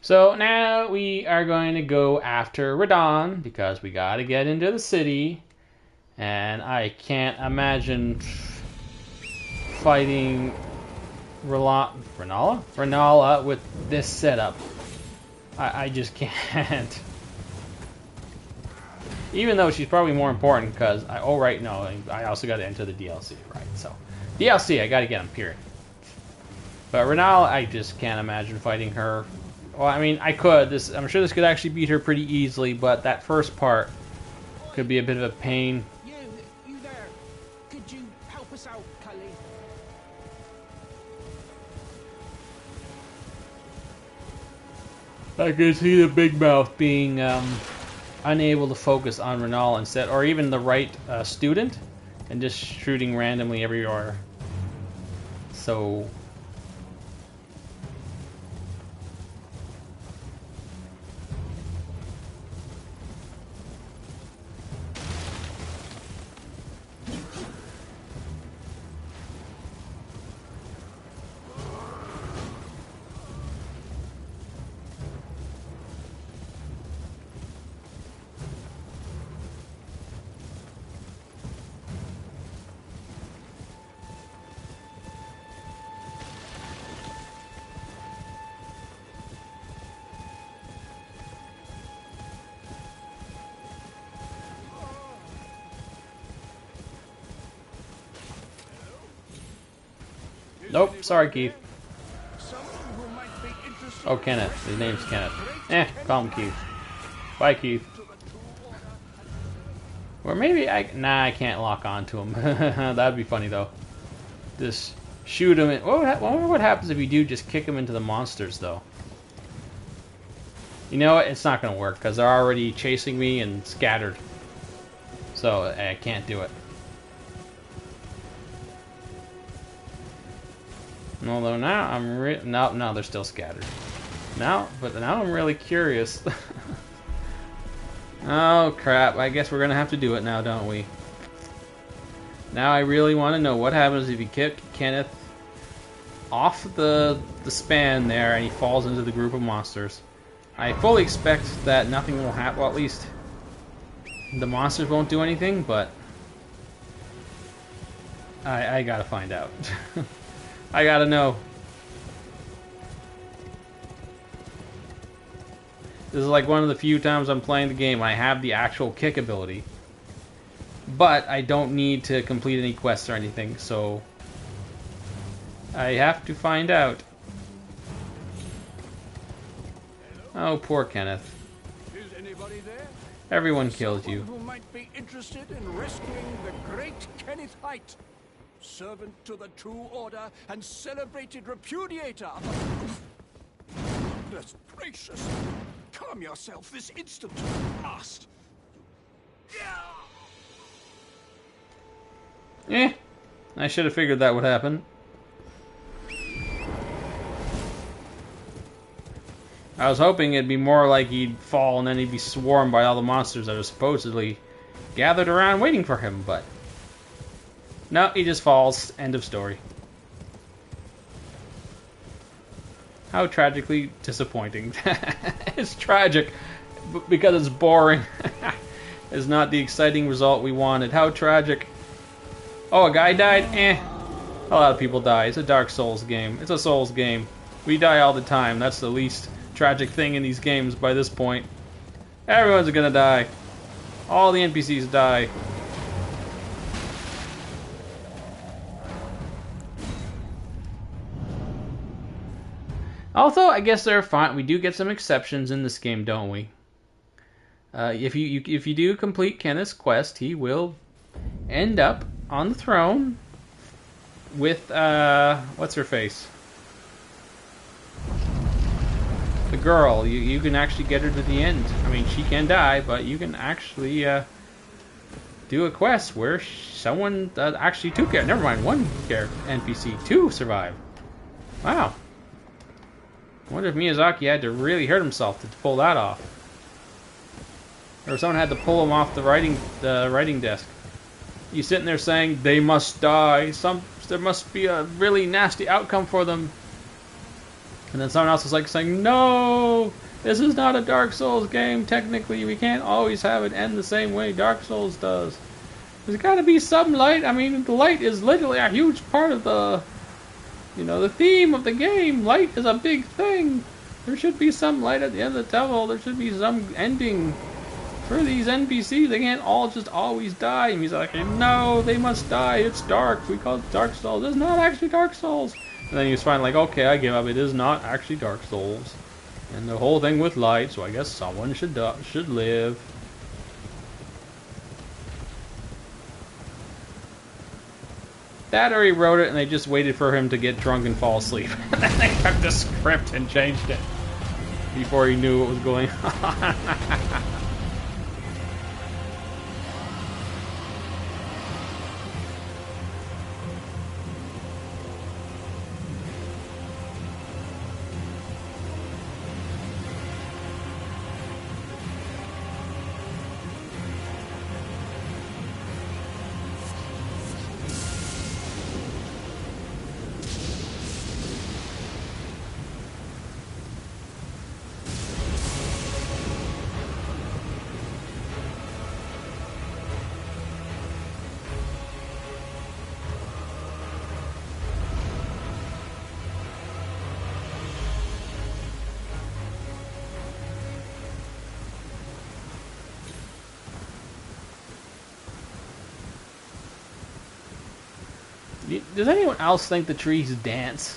So now we are going to go after Radon because we got to get into the city, and I can't imagine fighting Renala with this setup. I just can't. Even though she's probably more important because I also got to enter the DLC, right? So DLC, I got to get him, period. But Renala, I just can't imagine fighting her. Well, I mean, I could. I'm sure this could actually beat her pretty easily, but that first part could be a bit of a pain. You there? Could you help us out, Cully? I can see the big mouth being unable to focus on Renal instead, or even the right student, and just shooting randomly everywhere. So. Nope, sorry, Keith. Oh, Kenneth. His name's Kenneth. Call him Keith. Bye, Keith. Or maybe I can't lock on to him. That'd be funny, though. Just shoot him. I wonder what happens if you do just kick him into the monsters, though. You know what? It's not going to work, because they're already chasing me and scattered. So, I can't do it. Although now I'm no, they're still scattered. But now I'm really curious. Oh crap, I guess we're gonna have to do it now, don't we? Now I really want to know what happens if you kick Kenneth off the span there and he falls into the group of monsters. I fully expect that nothing will happen, well, at least the monsters won't do anything, but I gotta find out. I gotta know. This is like one of the few times I'm playing the game I have the actual kick ability. But I don't need to complete any quests or anything, so I have to find out. Oh, poor Kenneth. Is anybody there? Everyone killed you. Someone who might be interested in rescuing the great Kenneth Height, servant to the True Order and celebrated repudiator. Goodness gracious! Calm yourself this instant, blast! I should have figured that would happen. I was hoping it'd be more like he'd fall and then he'd be swarmed by all the monsters that are supposedly gathered around waiting for him, but no, he just falls. End of story. How tragically disappointing. It's tragic because it's boring. It's not the exciting result we wanted. How tragic. Oh, a guy died? A lot of people die. It's a Dark Souls game. It's a Souls game. We die all the time. That's the least tragic thing in these games by this point. Everyone's gonna die. All the NPCs die. Although, I guess they're fine. We do get some exceptions in this game, don't we? If you do complete Kenneth's quest, he will end up on the throne with, what's her face? The girl. You can actually get her to the end. I mean, she can die, but you can actually do a quest where someone actually never mind, one NPC, 2 survive. Wow. I wonder if Miyazaki had to really hurt himself to pull that off. Or someone had to pull him off the writing desk. You sitting there saying, they must die. There must be a really nasty outcome for them. And then someone else is like saying, no, this is not a Dark Souls game. Technically, we can't always have it end the same way Dark Souls does. There's got to be some light. I mean, the light is literally a huge part of the theme of the game. Light is a big thing. There should be some light at the end of the tunnel. There should be some ending for these NPCs. They can't all just always die. And he's like, no, they must die. It's dark. We call it Dark Souls. It's not actually Dark Souls. And then he was finally like, okay, I give up. It is not actually Dark Souls. And the whole thing with light, so I guess someone should live. That or he wrote it and they just waited for him to get drunk and fall asleep. And then they took the script and changed it before he knew what was going on. Does anyone else think the trees dance?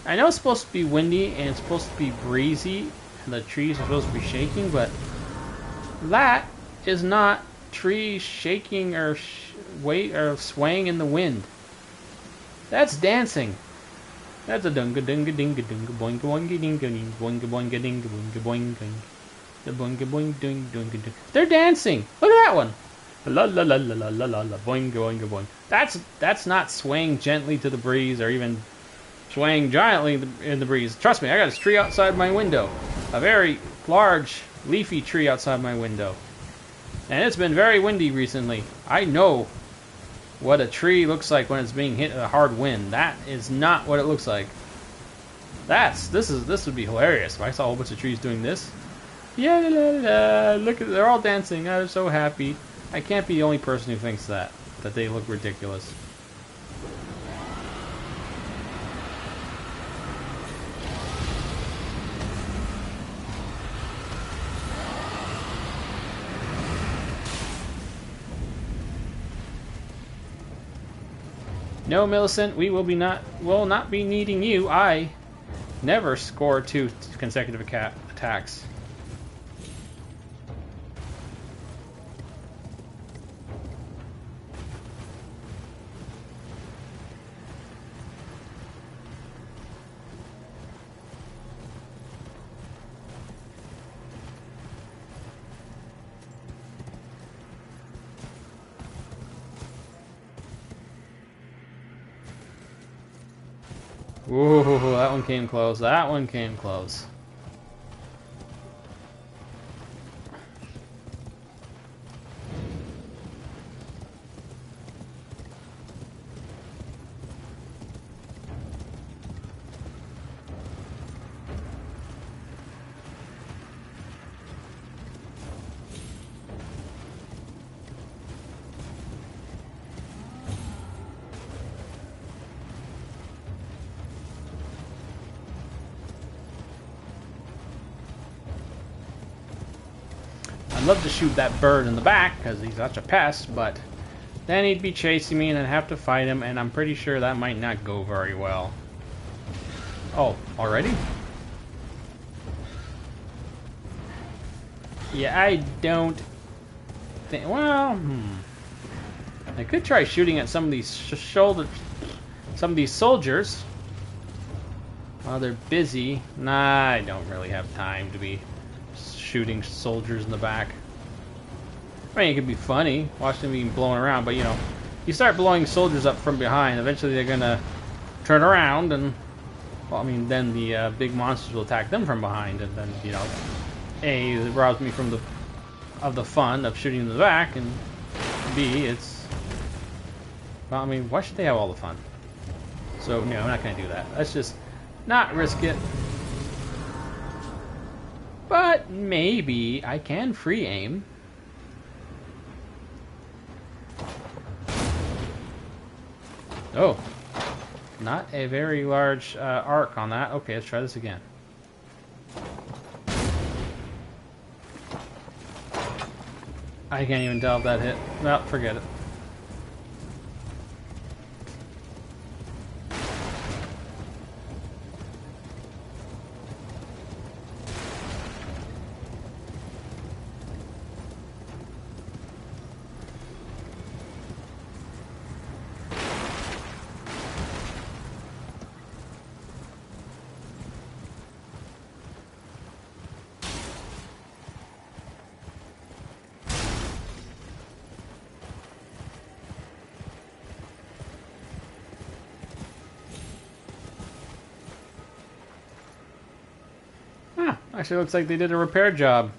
I know it's supposed to be windy and it's supposed to be breezy and the trees are supposed to be shaking, but that is not trees shaking or swaying in the wind. That's dancing. That's a dunga dunga dinga dunga boinga boinga dinga ding boinga boinga dinga boinga boinga ding. The boinga boinga ding dunga ding. They're dancing. Look at that one. La la la la la la la la boinga boinga boing. That's not swaying gently to the breeze or even swaying giantly in the breeze. Trust me, I got a tree outside my window. A very large leafy tree outside my window. And it's been very windy recently. I know what a tree looks like when it's being hit with a hard wind. That is not what it looks like. This would be hilarious if I saw a whole bunch of trees doing this. Yeah, la, la, la. Look at, they're all dancing. I'm so happy. I can't be the only person who thinks that they look ridiculous. No, Millicent, we will not be needing you. I never score 2 consecutive attacks. Ooh, that one came close. That one came close. I'd love to shoot that bird in the back because he's such a pest, but then he'd be chasing me and I'd have to fight him, and I'm pretty sure that might not go very well. Oh, already? Yeah, I don't think... Well, I could try shooting at some of these soldiers while they're busy. Nah, I don't really have time to be shooting soldiers in the back. I mean, it could be funny watching them being blown around, but you know, you start blowing soldiers up from behind, eventually they're gonna turn around and, well, I mean, then the big monsters will attack them from behind, and then, you know, A, it robs me from the fun of shooting in the back, and B, it's, well, I mean, why should they have all the fun? So no, I'm not gonna do that. Let's just not risk it. But maybe I can free aim. Oh, not a very large arc on that. Okay, let's try this again. I can't even tell if that hit. Well, forget it. Actually, looks like they did a repair job.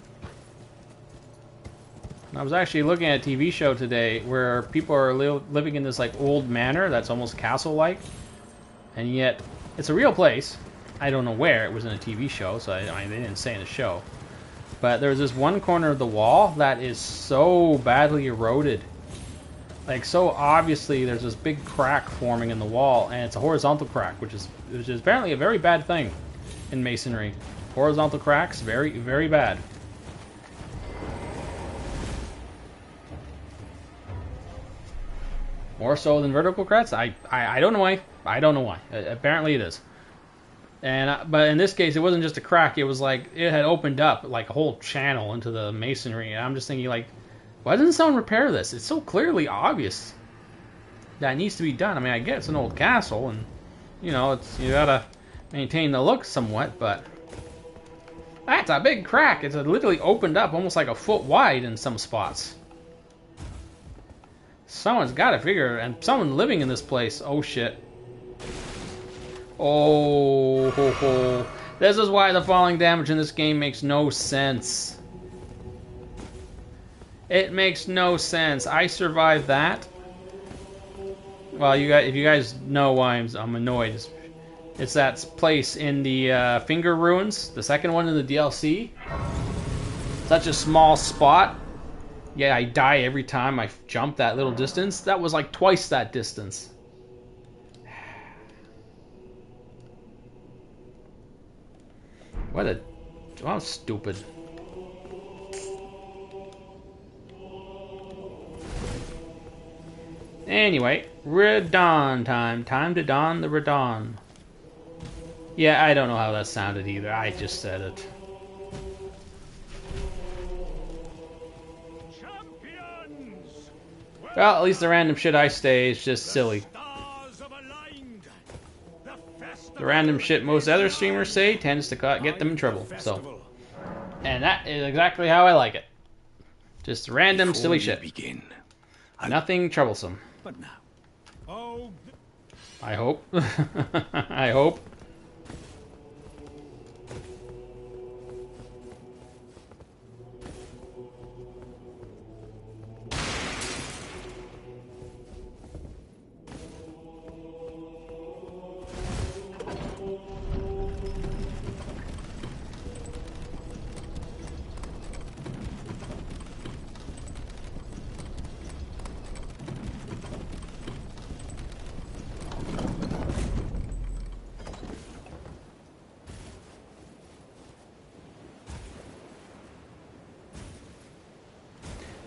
I was actually looking at a TV show today where people are living in this like old manor that's almost castle-like, and yet it's a real place. I don't know where. It was in a TV show, so I mean, they didn't say in the show. But there's this one corner of the wall that is so badly eroded. Like, so obviously there's this big crack forming in the wall, and it's a horizontal crack, which is apparently a very bad thing in masonry. Horizontal cracks, very, very bad. More so than vertical cracks? I don't know why. I don't know why. Apparently it is. And but in this case, it wasn't just a crack. It was like it had opened up like a whole channel into the masonry. And I'm just thinking, like, why doesn't someone repair this? It's so clearly obvious that it needs to be done. I mean, I get it's an old castle, and you know, you gotta maintain the look somewhat, but that's a big crack. It's literally opened up almost like a foot wide in some spots. Someone's got to figure, and someone living in this place. Oh shit. Oh, ho, ho. This is why the falling damage in this game makes no sense. It makes no sense. I survived that. Well, you guys, if you guys know why I'm annoyed, it's that place in the Finger Ruins, the second one in the DLC. Such a small spot. Yeah, I die every time I jump that little distance. That was like twice that distance. What a... Oh, stupid. Anyway, Radon time. Time to don the Radon. Yeah, I don't know how that sounded either. I just said it. Champions! Well, at least the random shit I say is just silly. The random shit most other streamers say tends to get them in trouble. So, and that is exactly how I like it. Just random silly shit. Begin. Nothing troublesome. But now. Oh, I hope. I hope.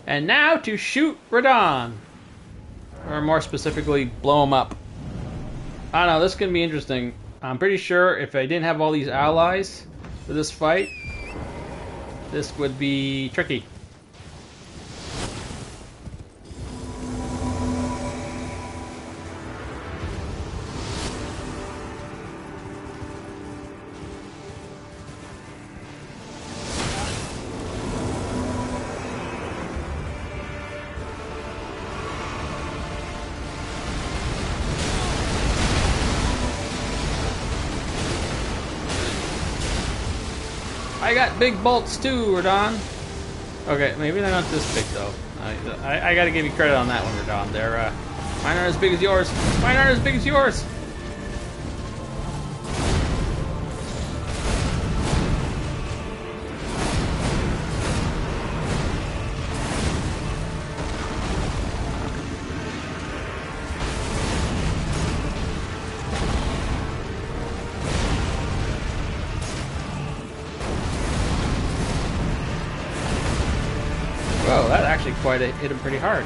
And now to shoot Radon. Or more specifically, blow him up. I don't know, this is going to be interesting. I'm pretty sure if I didn't have all these allies for this fight, this would be tricky. I got big bolts too, Radon. Okay, maybe they're not this big though. I gotta give you credit on that one, Radon. They're mine aren't as big as yours. Mine aren't as big as yours. Whoa, that actually hit him pretty hard.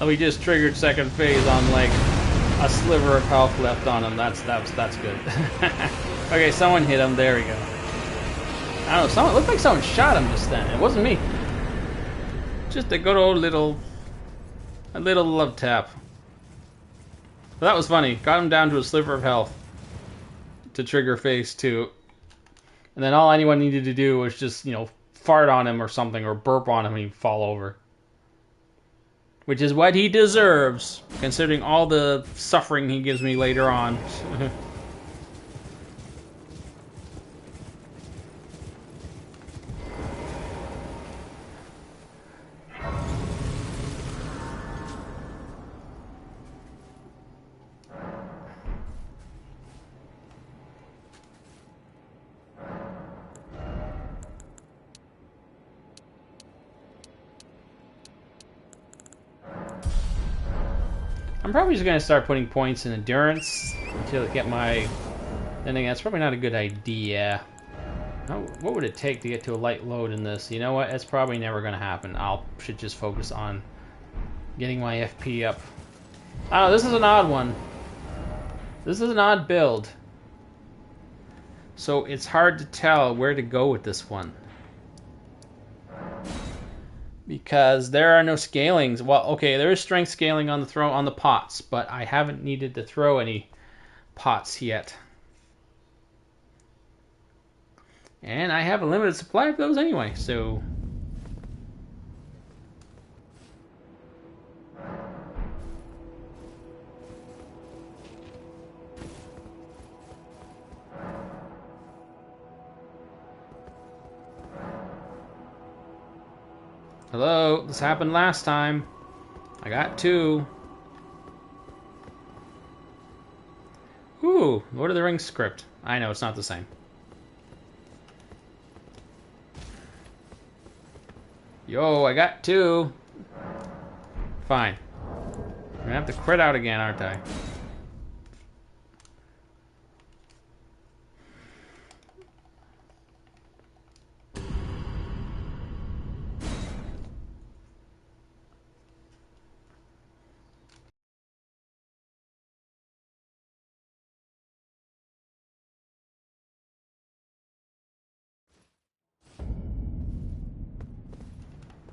We just triggered second phase on like a sliver of health left on him. That's good. Okay, someone hit him. There we go. I don't know. It looked like someone shot him just then. It wasn't me. Just a good old little love tap. But that was funny. Got him down to a sliver of health to trigger phase 2, and then all anyone needed to do was just fart on him or something, or burp on him and he'd fall over. Which is what he deserves, considering all the suffering he gives me later on. I'm probably just going to start putting points in endurance until I get my... Then again, that's probably not a good idea. What would it take to get to a light load in this? You know what? It's probably never going to happen. Should just focus on getting my FP up. I don't know, this is an odd one. This is an odd build. So it's hard to tell where to go with this one. because there are no scalings. Well, okay, there is strength scaling on the pots, but I haven't needed to throw any pots yet. And I have a limited supply of those anyway, so... Hello, this happened last time. I got 2. Ooh, Lord of the Rings script. I know, it's not the same. Yo, I got 2. Fine. I'm gonna have to crit out again, aren't I?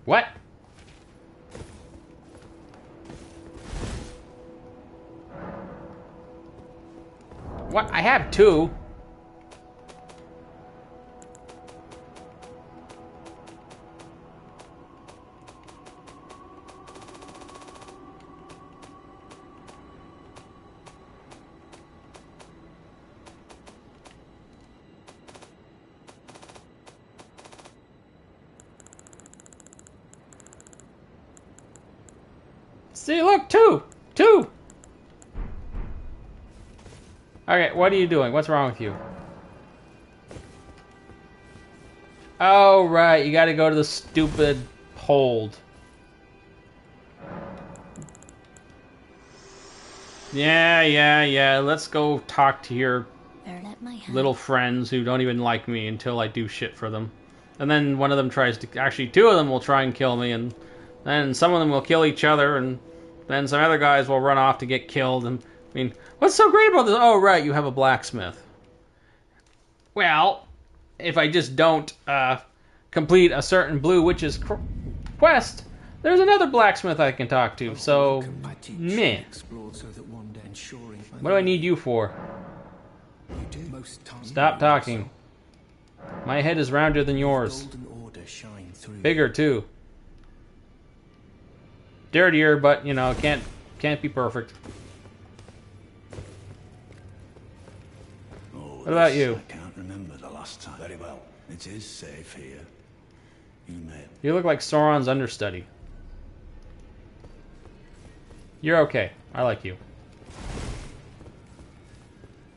What? What? I have 2. See, look, 2! 2! Okay, what are you doing? What's wrong with you? Oh, right, you gotta go to the stupid hold. Yeah. Let's go talk to your little friends who don't even like me until I do shit for them. And then one of them tries to... Actually, 2 of them will try and kill me, and then some of them will kill each other, and then some other guys will run off to get killed. And I mean, what's so great about this? Oh, right, you have a blacksmith. Well, if I just don't complete a certain Blue Witch's quest, there's another blacksmith I can talk to. So, meh. What do I need you for? Stop talking. My head is rounder than yours. Bigger, too. Dirtier, but, you know, can't be perfect. What about you? I can't remember the last time. Very well. It is safe here. You may. You look like Sauron's understudy. You're okay. I like you.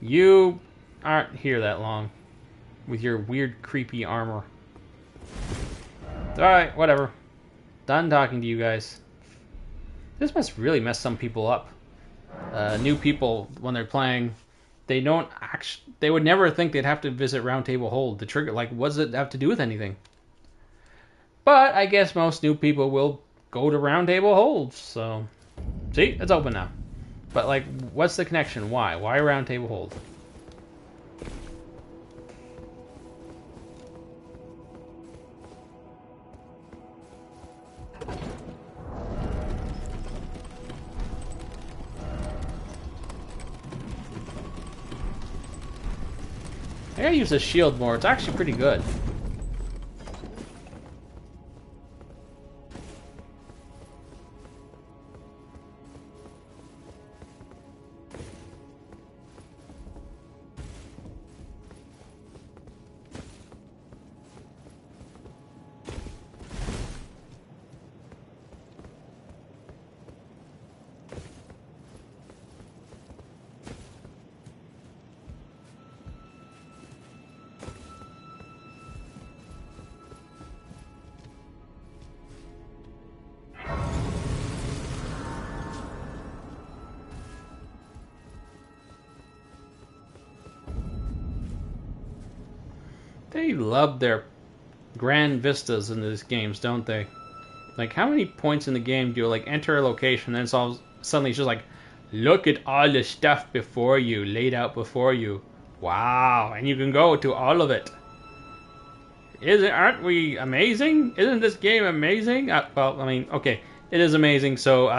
You aren't here that long with your weird, creepy armor. Alright, whatever. Done talking to you guys. This must really mess some people up. New people, when they're playing, they would never think they'd have to visit Round Table Hold. The trigger, like, what does it have to do with anything? But I guess most new people will go to Round Table Hold, so... See? It's open now. But, like, what's the connection? Why? Why Round Table Hold? I gotta use this shield more. It's actually pretty good. They love their grand vistas in these games, don't they? Like, how many points in the game do you, like, enter a location and then it's all, suddenly it's just like, look at all the stuff before you, laid out before you. Wow, and you can go to all of it. Aren't we amazing? Isn't this game amazing? Well, I mean, okay, it is amazing. So,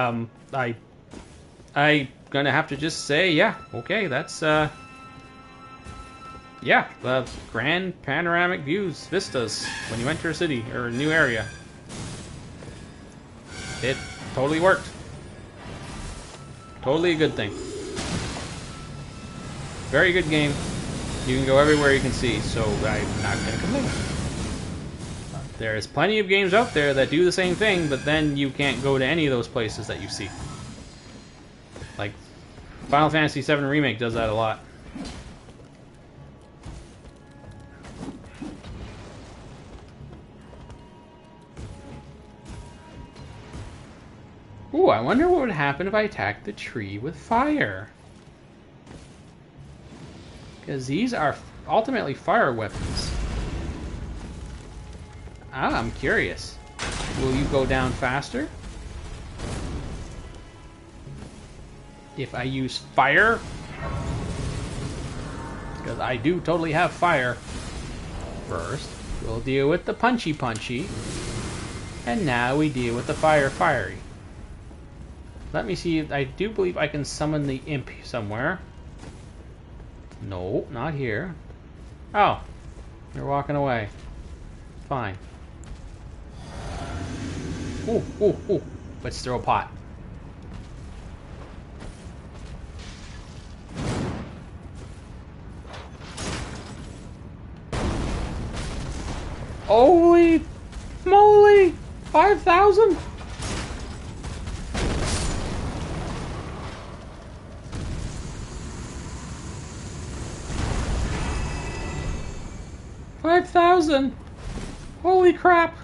I gonna have to just say, yeah, okay, that's yeah, the grand panoramic views, vistas when you enter a city or a new area. It totally worked. Totally a good thing. Very good game. You can go everywhere you can see, so I'm not gonna complain. There's plenty of games out there that do the same thing, but then you can't go to any of those places that you see. Like, Final Fantasy VII Remake does that a lot. Ooh, I wonder what would happen if I attacked the tree with fire. Because these are ultimately fire weapons. Ah, I'm curious. Will you go down faster? If I use fire? Because I do totally have fire. First, we'll deal with the punchy. And now we deal with the fiery. Let me see. I do believe I can summon the imp somewhere. No, not here. Oh, you're walking away. Fine. Ooh. Let's throw a pot. Holy moly! 5,000? Holy crap!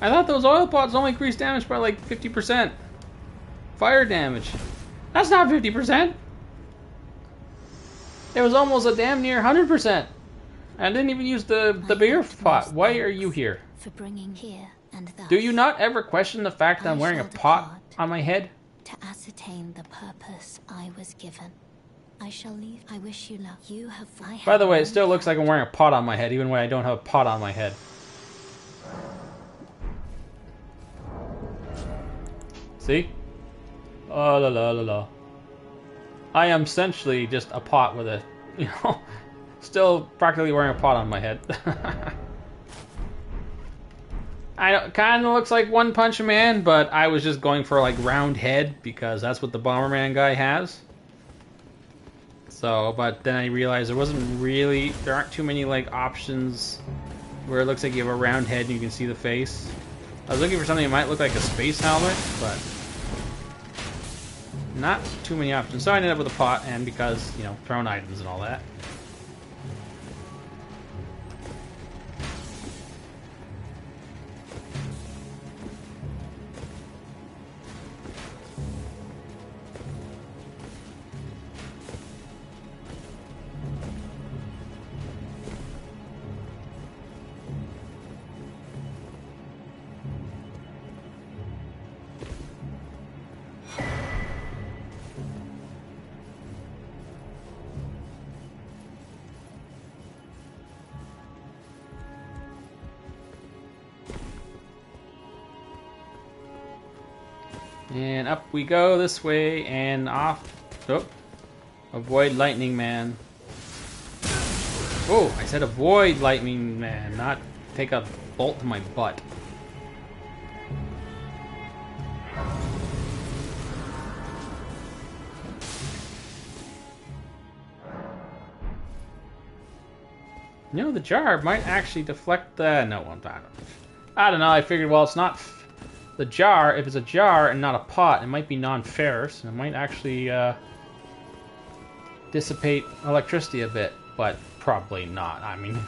I thought those oil pots only increased damage by like 50%. Fire damage. That's not 50%. It was almost a damn near 100%. I didn't even use the beer pot. Why are you here? For bringing here and thus, Do you not ever question the fact that I'm wearing a pot on my head? to ascertain the purpose I was given. I shall leave. I wish you luck. You have. By the way, it still looks like I'm wearing a pot on my head, even when I don't have a pot on my head. See? Oh la la la la. I am essentially just a pot with a, still practically wearing a pot on my head. I kind of looks like One Punch Man, but I was just going for like round head because that's what the Bomberman guy has. So, but then I realized there aren't too many like options where it looks like you have a round head and you can see the face. I was looking for something that might look like a space helmet, but not too many options. So I ended up with a pot, and because, thrown items and all that. And up we go this way and off. Oh, avoid Lightning Man. Oh, I said avoid Lightning Man, not take a bolt to my butt. The jar might actually deflect the... No, I don't know. I figured, well, it's not... The jar, if it's a jar and not a pot, it might be non-ferrous, and it might actually dissipate electricity a bit, but probably not. I mean,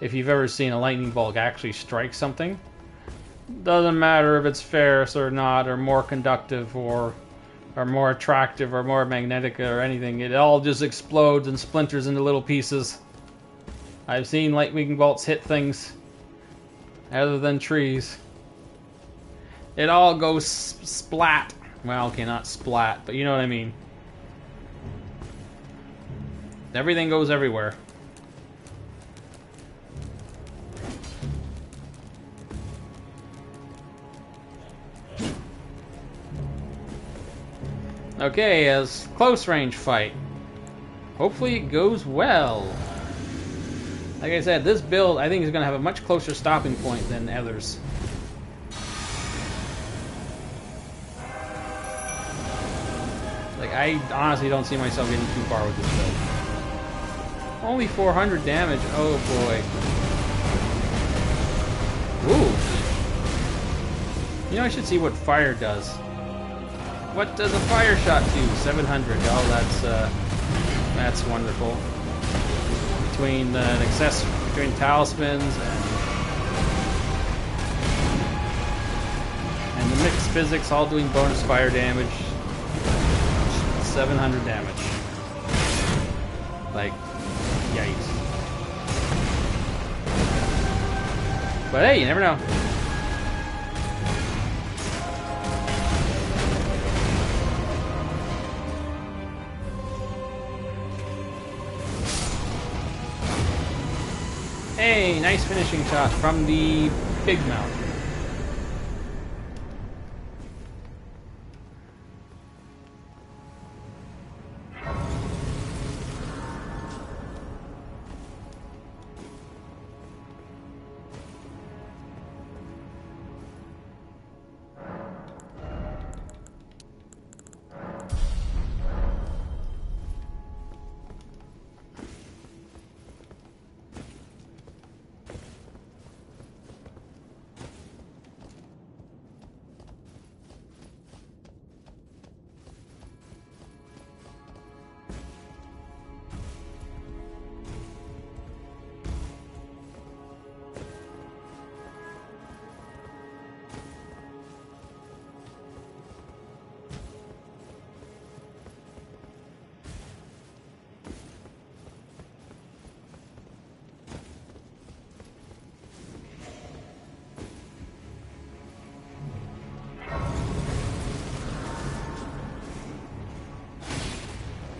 if you've ever seen a lightning bolt actually strike something, doesn't matter if it's ferrous or not, or more conductive, or more attractive, or more magnetic, or anything. It all just explodes and splinters into little pieces. I've seen lightning bolts hit things other than trees. It all goes splat. Well, okay, not splat, but you know what I mean. Everything goes everywhere. Okay, as close range fight. Hopefully it goes well. Like I said, this build I think is going to have a much closer stopping point than others. Like, I honestly don't see myself getting too far with this build. Only 400 damage. Oh boy. Ooh. You know, I should see what fire does. What does a fire shot do? 700. Oh, that's wonderful. Between between talismans and the mixed physics, all doing bonus fire damage. 700 damage. Like, yikes. But hey, you never know. Hey, nice finishing shot from the big mouth.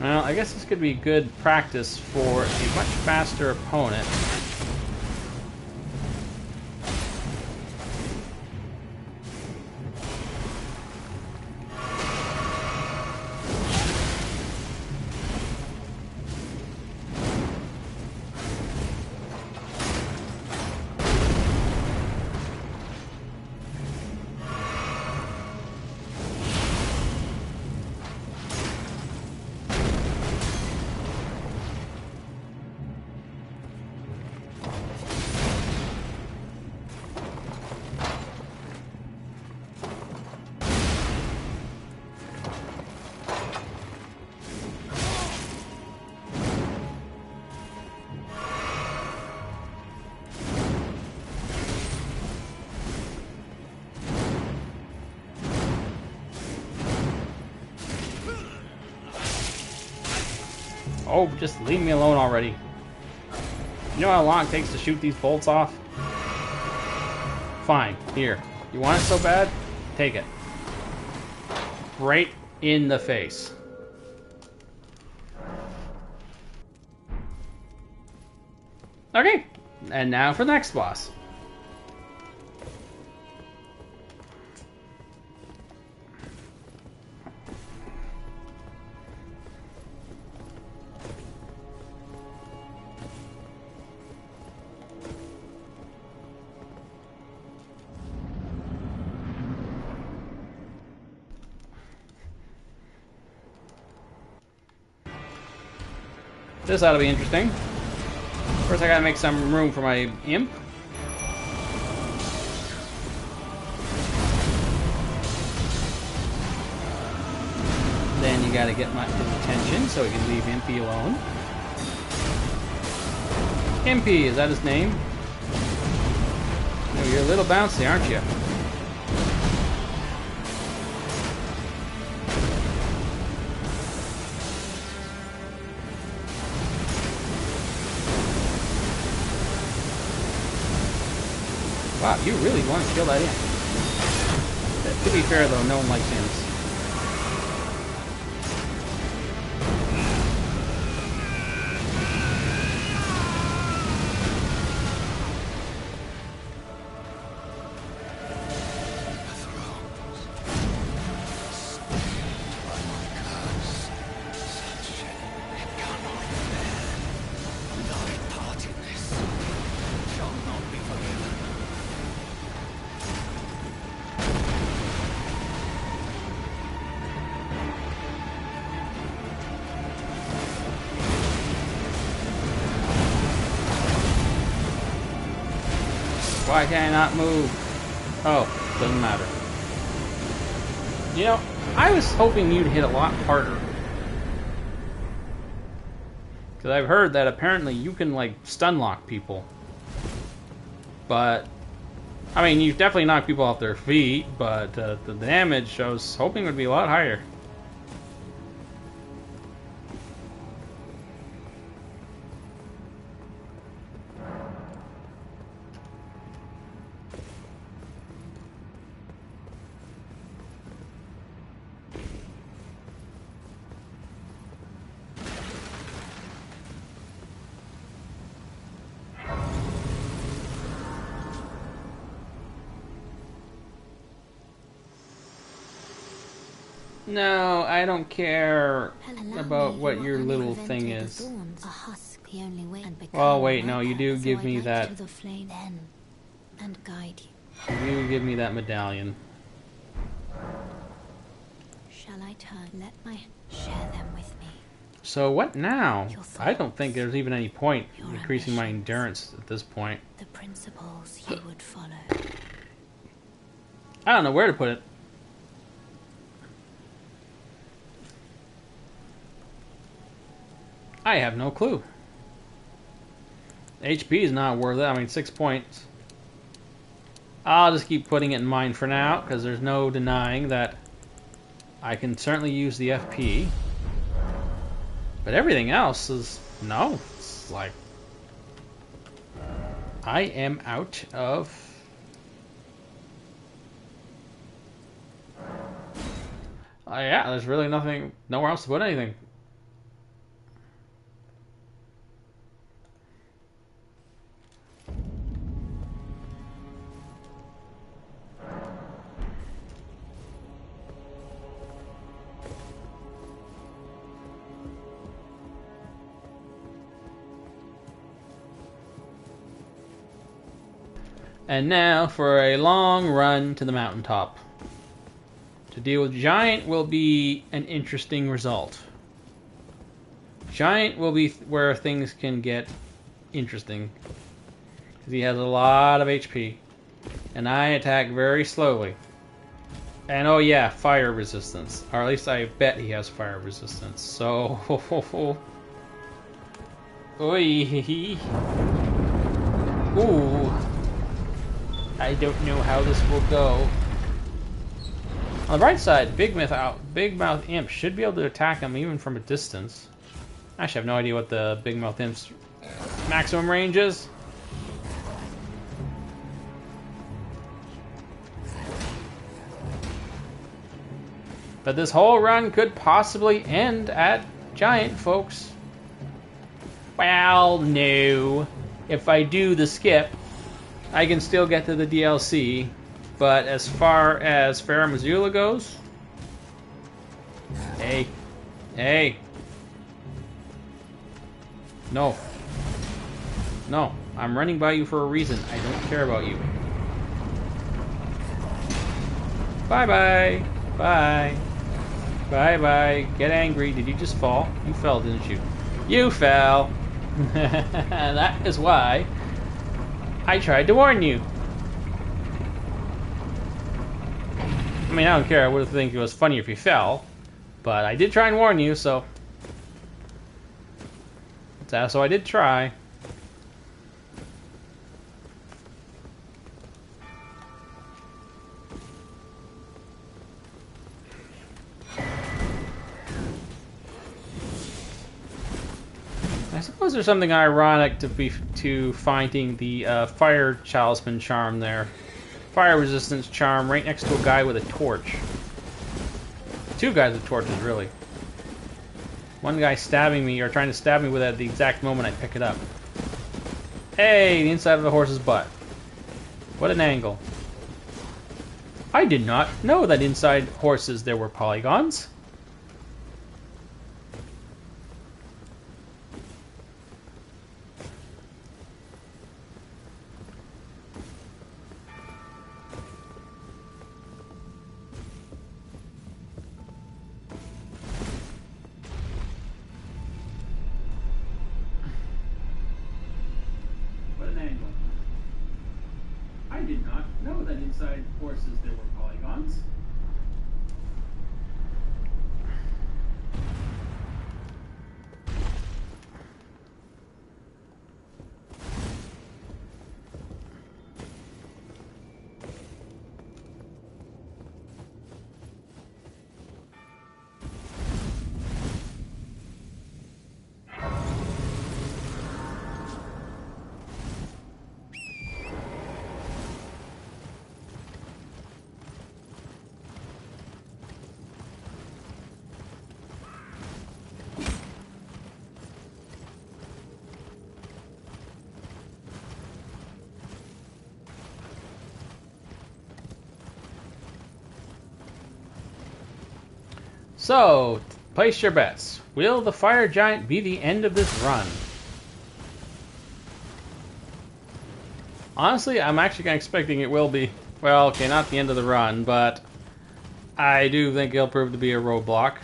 Well, I guess this could be good practice for a much faster opponent. Oh, just leave me alone already. You know how long it takes to shoot these bolts off? Fine, here. You want it so bad? Take it. Right in the face. Okay, and now for the next boss. This ought to be interesting. First I gotta make some room for my imp. Then you gotta get my attention so we can leave Impy alone. Impy, is that his name? Oh, you're a little bouncy, aren't you? Wow, you really want to kill that imp. To be fair though, no one likes imps. Why can I not move? Oh, doesn't matter. You know, I was hoping you'd hit a lot harder. Because I've heard that apparently you can, like, stun lock people. But, I mean, you definitely knock people off their feet, but the damage I was hoping would be a lot higher. No, I don't care about what your little thing is. Well, wait, no, you do give me that. And guide you. You give me that medallion. Shall I turn? Let my share them with me. So what now? I don't think there's even any point increasing my endurance at this point. The principles you would follow. I don't know where to put it. I have no clue. HP is not worth it. I mean, 6 points. I'll just keep putting it in mine for now, because there's no denying that I can certainly use the FP. But everything else is... no. It's like... I am out of... yeah, there's really nothing... nowhere else to put anything. And now for a long run to the mountaintop. To deal with Giant will be an interesting result. Giant will be where things can get interesting. Because he has a lot of HP. And I attack very slowly. And oh yeah, fire resistance. Or at least I bet he has fire resistance. So... Oy. Ooh. I don't know how this will go. On the bright side, Big Mouth Imp should be able to attack him even from a distance. I actually have no idea what the Big Mouth Imp's maximum range is. But this whole run could possibly end at Giant, folks. Well, no. If I do the skip, I can still get to the DLC, but as far as Farah Missoula goes... Hey. Hey. No. No. I'm running by you for a reason. I don't care about you. Bye-bye. Bye. Bye-bye. Get angry. Did you just fall? You fell, didn't you? You fell. That is why I tried to warn you. I mean, I don't care. I would have think it was funny if you fell. But I did try and warn you, so... So I did try. I suppose there's something ironic to finding the fire talisman charm there. Fire resistance charm right next to a guy with a torch. Two guys with torches, really. One guy stabbing me, or trying to stab me with it at the exact moment I pick it up. Hey, the inside of the horse's butt. What an angle. I did not know that inside horses there were polygons. inside horses there were polygons. So, place your bets. Will the fire giant be the end of this run? Honestly, I'm actually expecting it will be. Well, okay, not the end of the run, but I do think it'll prove to be a roadblock.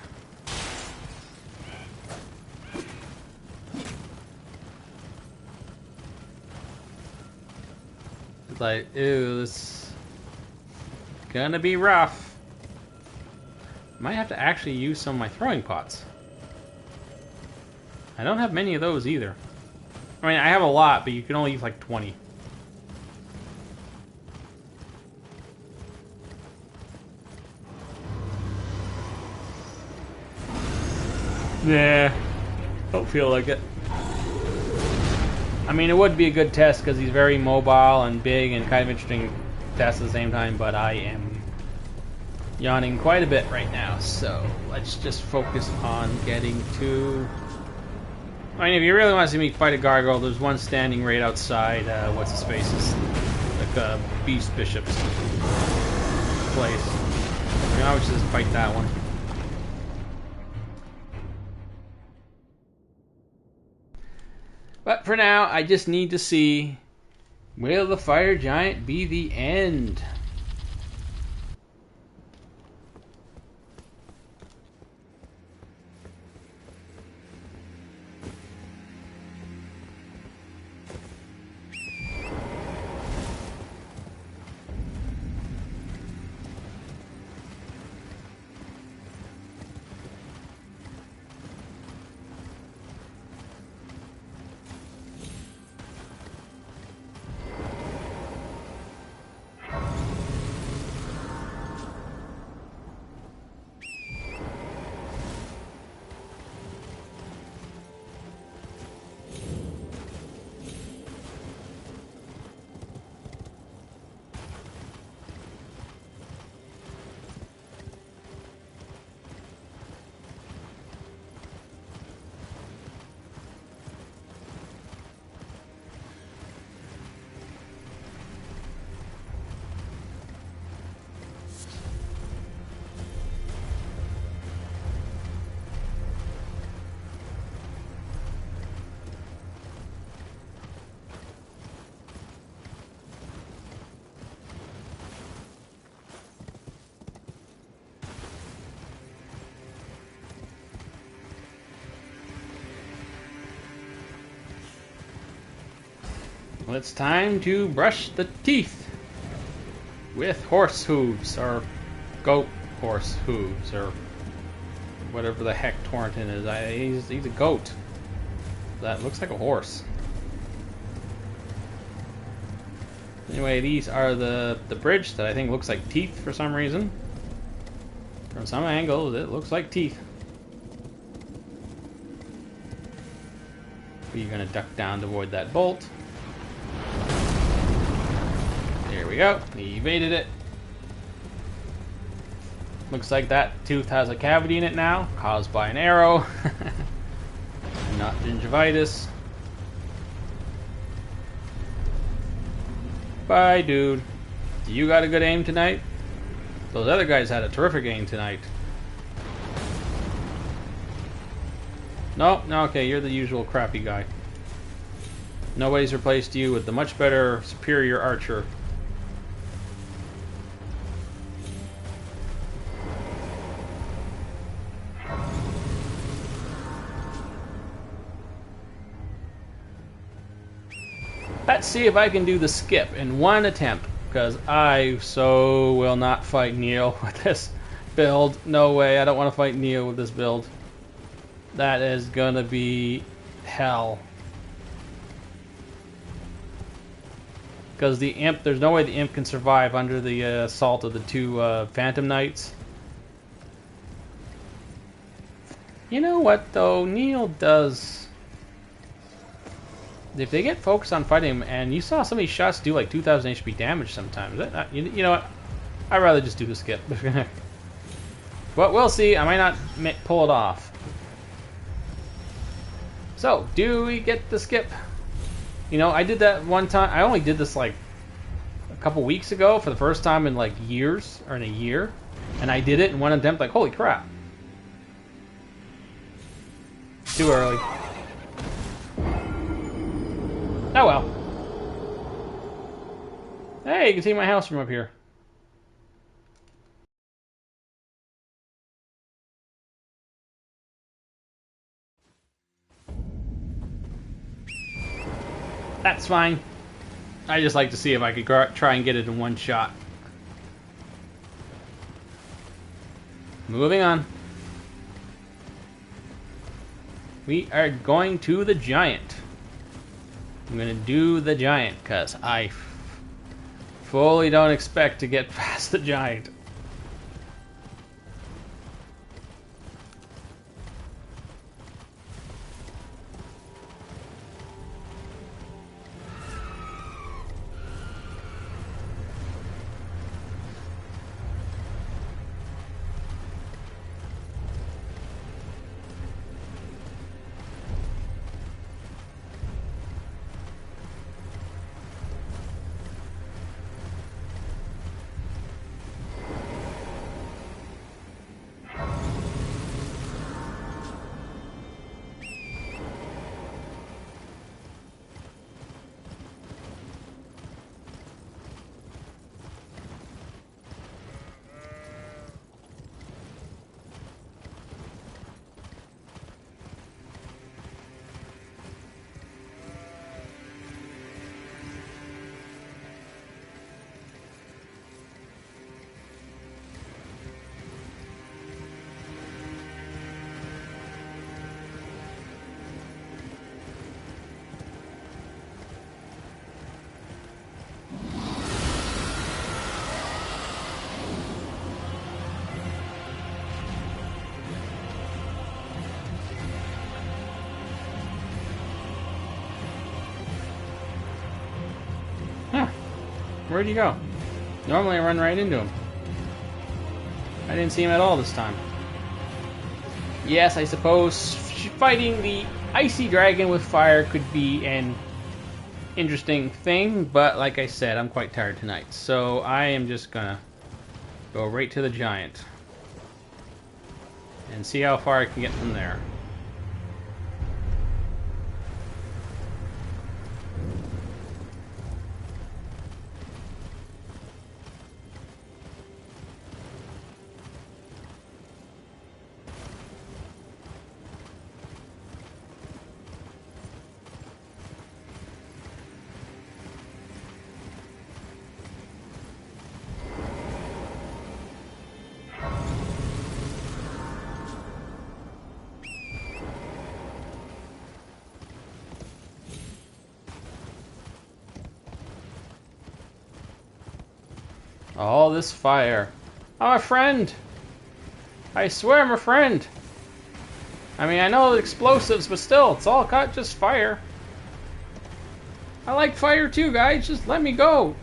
It's like, ew, this is gonna be rough. Might have to actually use some of my throwing pots. I don't have many of those either. I mean, I have a lot, but you can only use like 20. Nah, don't feel like it. I mean, it would be a good test because he's very mobile and big and kind of interesting test at the same time, but I am yawning quite a bit right now, so let's just focus on getting to... I mean, if you really want to see me fight a gargoyle, there's one standing right outside, what's his face? Like Beast Bishop's place. You can always just fight that one. But for now, I just need to see, will the fire giant be the end? Well, it's time to brush the teeth with horse hooves, or goat horse hooves, or whatever the heck Torrenton is. He's a goat. That looks like a horse. Anyway, these are the bridge that I think looks like teeth for some reason. From some angles, it looks like teeth. You're gonna duck down to avoid that bolt. There we go. He evaded it. Looks like that tooth has a cavity in it now, caused by an arrow. Not gingivitis. Bye, dude. You got a good aim tonight? Those other guys had a terrific aim tonight. No, okay, you're the usual crappy guy. Nobody's replaced you with the much better, superior archer. Let's see if I can do the skip in one attempt. because I so will not fight Neo with this build. No way, I don't want to fight Neo with this build. That is gonna be hell. Because the imp, there's no way the imp can survive under the assault of the two Phantom Knights. You know what though, Neo does. If they get focused on fighting him, and you saw some of these shots do like 2,000 HP damage sometimes. You know what? I'd rather just do the skip. But we'll see. I might not pull it off. So, do we get the skip? You know, I did that one time. I only did this like a couple weeks ago for the first time in like years, or in a year. And I did it in one attempt, like, holy crap. Too early. Oh well. Hey, you can see my house from up here. That's fine. I just like to see if I could try and get it in one shot. Moving on. We are going to the giant. I'm going to do the giant because I fully don't expect to get past the giant. Where'd he go? Normally I run right into him. I didn't see him at all this time. Yes, I suppose fighting the icy dragon with fire could be an interesting thing, but like I said, I'm quite tired tonight. So I am just gonna go right to the giant and see how far I can get from there. All this fire. I'm a friend! I swear I'm a friend! I mean, I know explosives, but still, it's all got just fire. I like fire too, guys. Just let me go.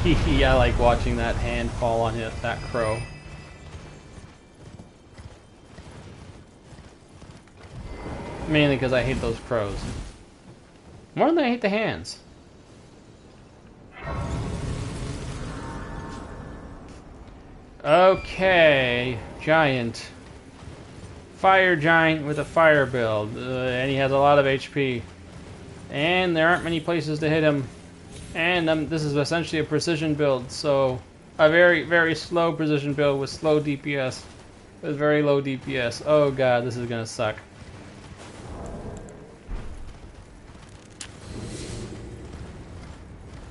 I like watching that hand fall on that crow. Mainly because I hate those crows. More than I hate the hands. Okay, giant. Fire giant with a fire build. And he has a lot of HP. And there aren't many places to hit him. And this is essentially a precision build, so a very, very slow precision build with slow DPS. With very low DPS. Oh god, this is gonna suck.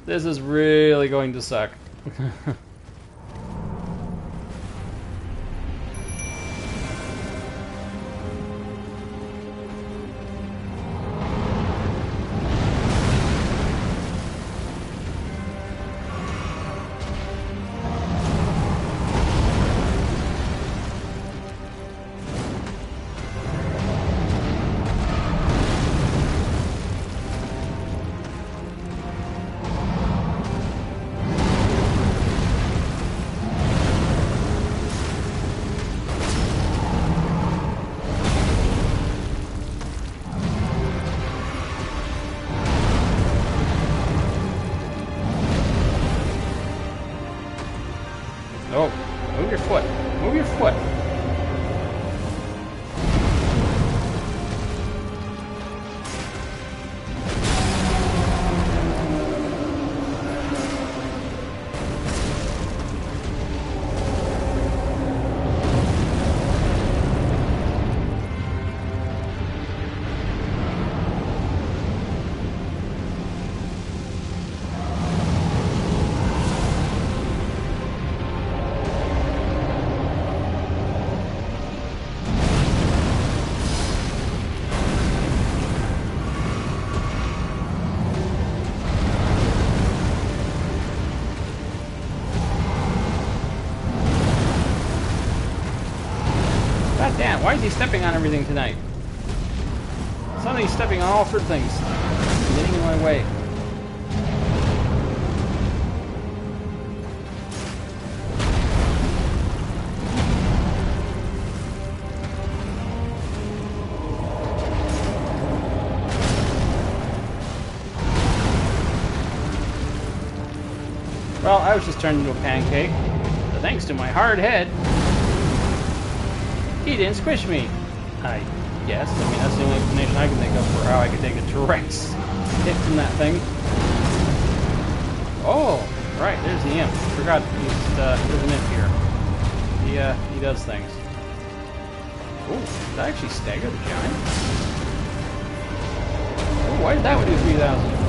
This is really going to suck. Oh, move your foot. Move your foot. God damn, why is he stepping on everything tonight? Suddenly he's stepping on all sorts of things. Getting in my way. Well, I was just turned into a pancake. But thanks to my hard head, he didn't squish me. I guess. I mean, that's the only explanation I can think of for how I could take a T-Rex hit from that thing. Oh, right. There's the imp. Forgot there's an imp here. He does things. Oh, did I actually stagger the giant? Oh, why did that one do 3,000?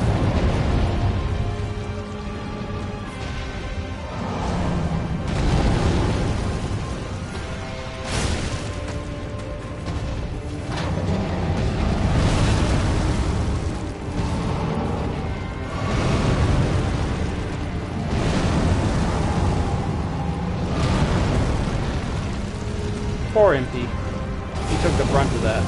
Poor MP. He took the brunt of that.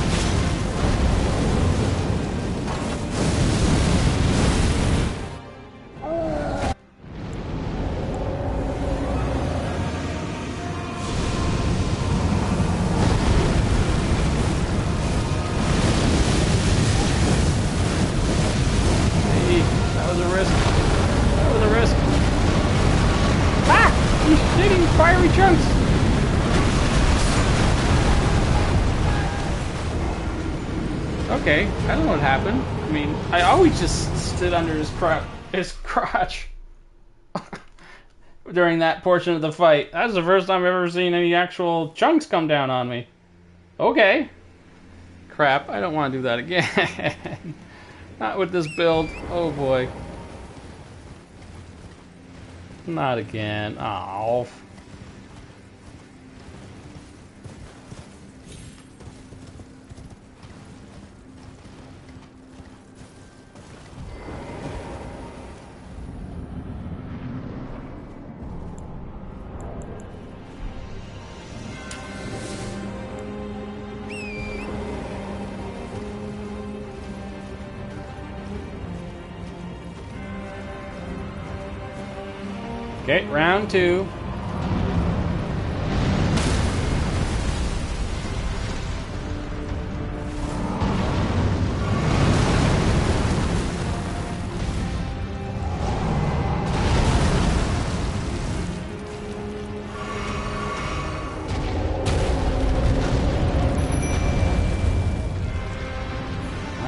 Hey, that was a risk. That was a risk. Ah! He's shooting fiery chunks! Okay, I don't know what happened. I mean, I always just stood under his crotch during that portion of the fight. That's the first time I've ever seen any actual chunks come down on me. Okay. Crap, I don't want to do that again. Not with this build. Oh boy. Not again. Oh. Okay, round 2.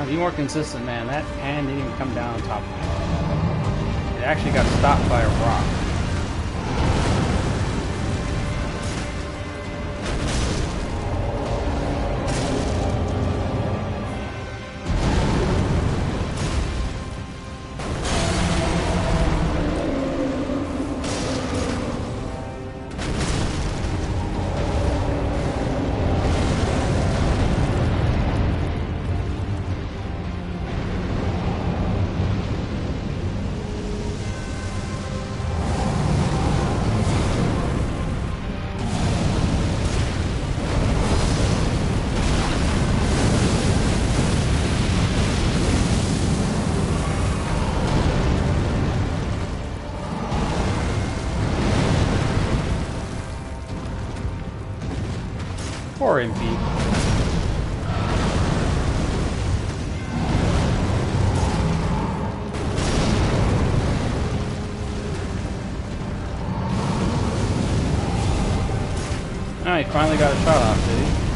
Be more consistent, man. That hand didn't even come down on top of it. It actually got stopped by a rock. Poor MP. Oh, he finally got a shot off, did he?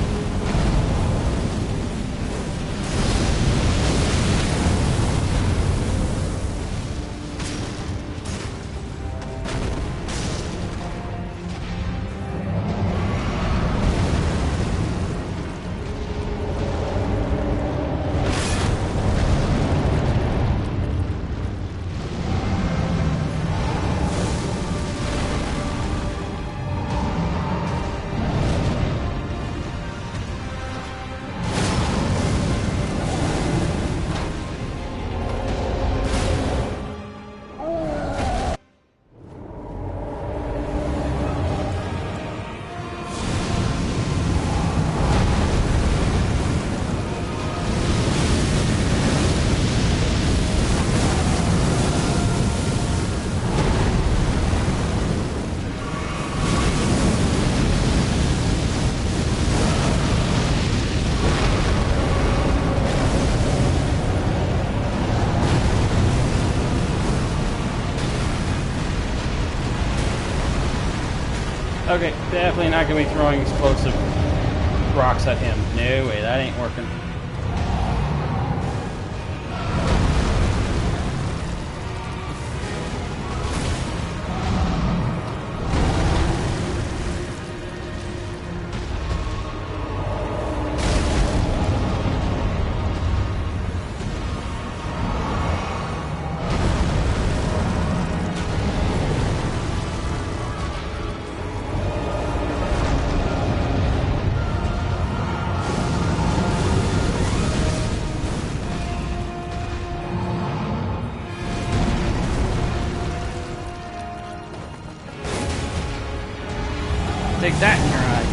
Okay, definitely not going to be throwing explosive rocks at him. No way, that ain't working. Take that in your eye.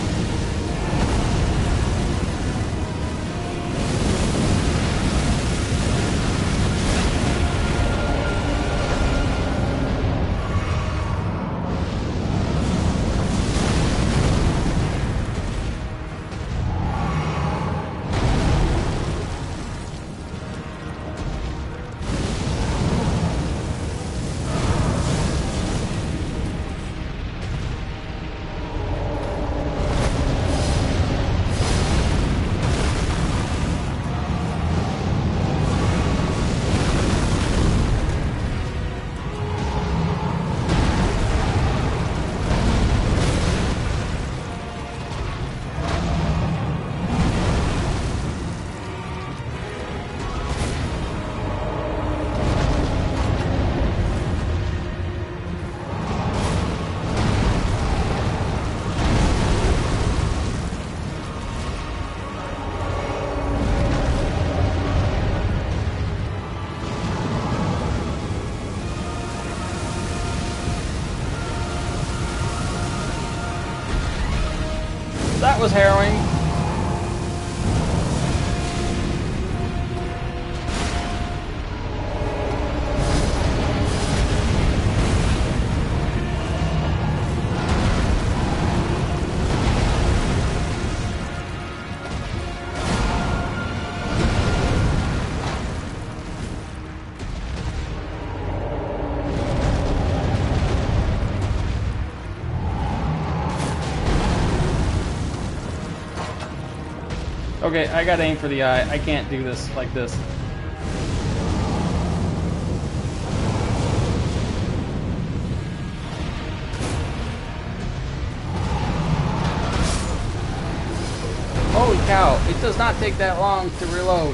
That was harrowing. Okay, I gotta aim for the eye. I can't do this like this. Holy cow, it does not take that long to reload.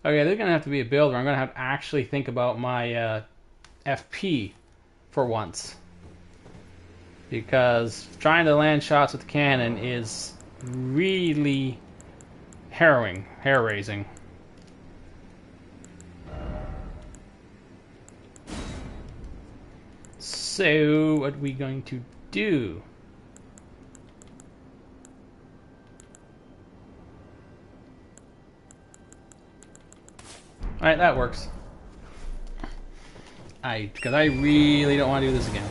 Okay, there's gonna have to be a build where I'm gonna have to actually think about my FP for once. Because trying to land shots with the cannon is really harrowing, hair-raising. So, what are we going to do? Alright, that works. Because I really don't want to do this again.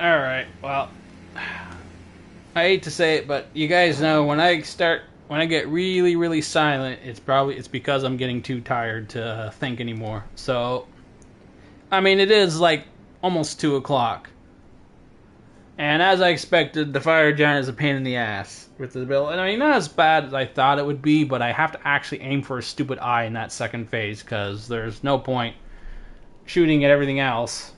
Alright, well, I hate to say it, but you guys know when I get really, really silent, it's because I'm getting too tired to think anymore. So, I mean, it is like almost 2 o'clock. And as I expected, the fire giant is a pain in the ass with the build. And I mean, not as bad as I thought it would be, but I have to actually aim for a stupid eye in that second phase, because there's no point shooting at everything else.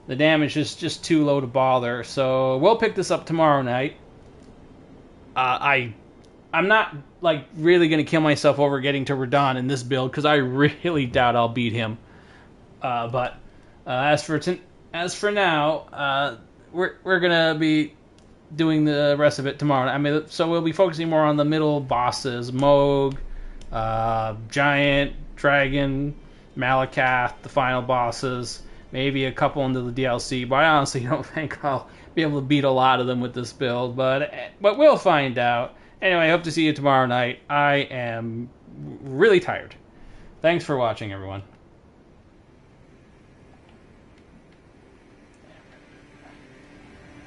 The damage is just too low to bother. So we'll pick this up tomorrow night. I'm not like really gonna kill myself over getting to Radon in this build, because I really doubt I'll beat him. But as for now, we're gonna be doing the rest of it tomorrow. I mean, so we'll be focusing more on the middle bosses: Moog, Giant, Dragon, Malakath, the final bosses. Maybe a couple into the DLC, but I honestly don't think I'll be able to beat a lot of them with this build. But we'll find out. Anyway, I hope to see you tomorrow night. I am really tired. Thanks for watching, everyone.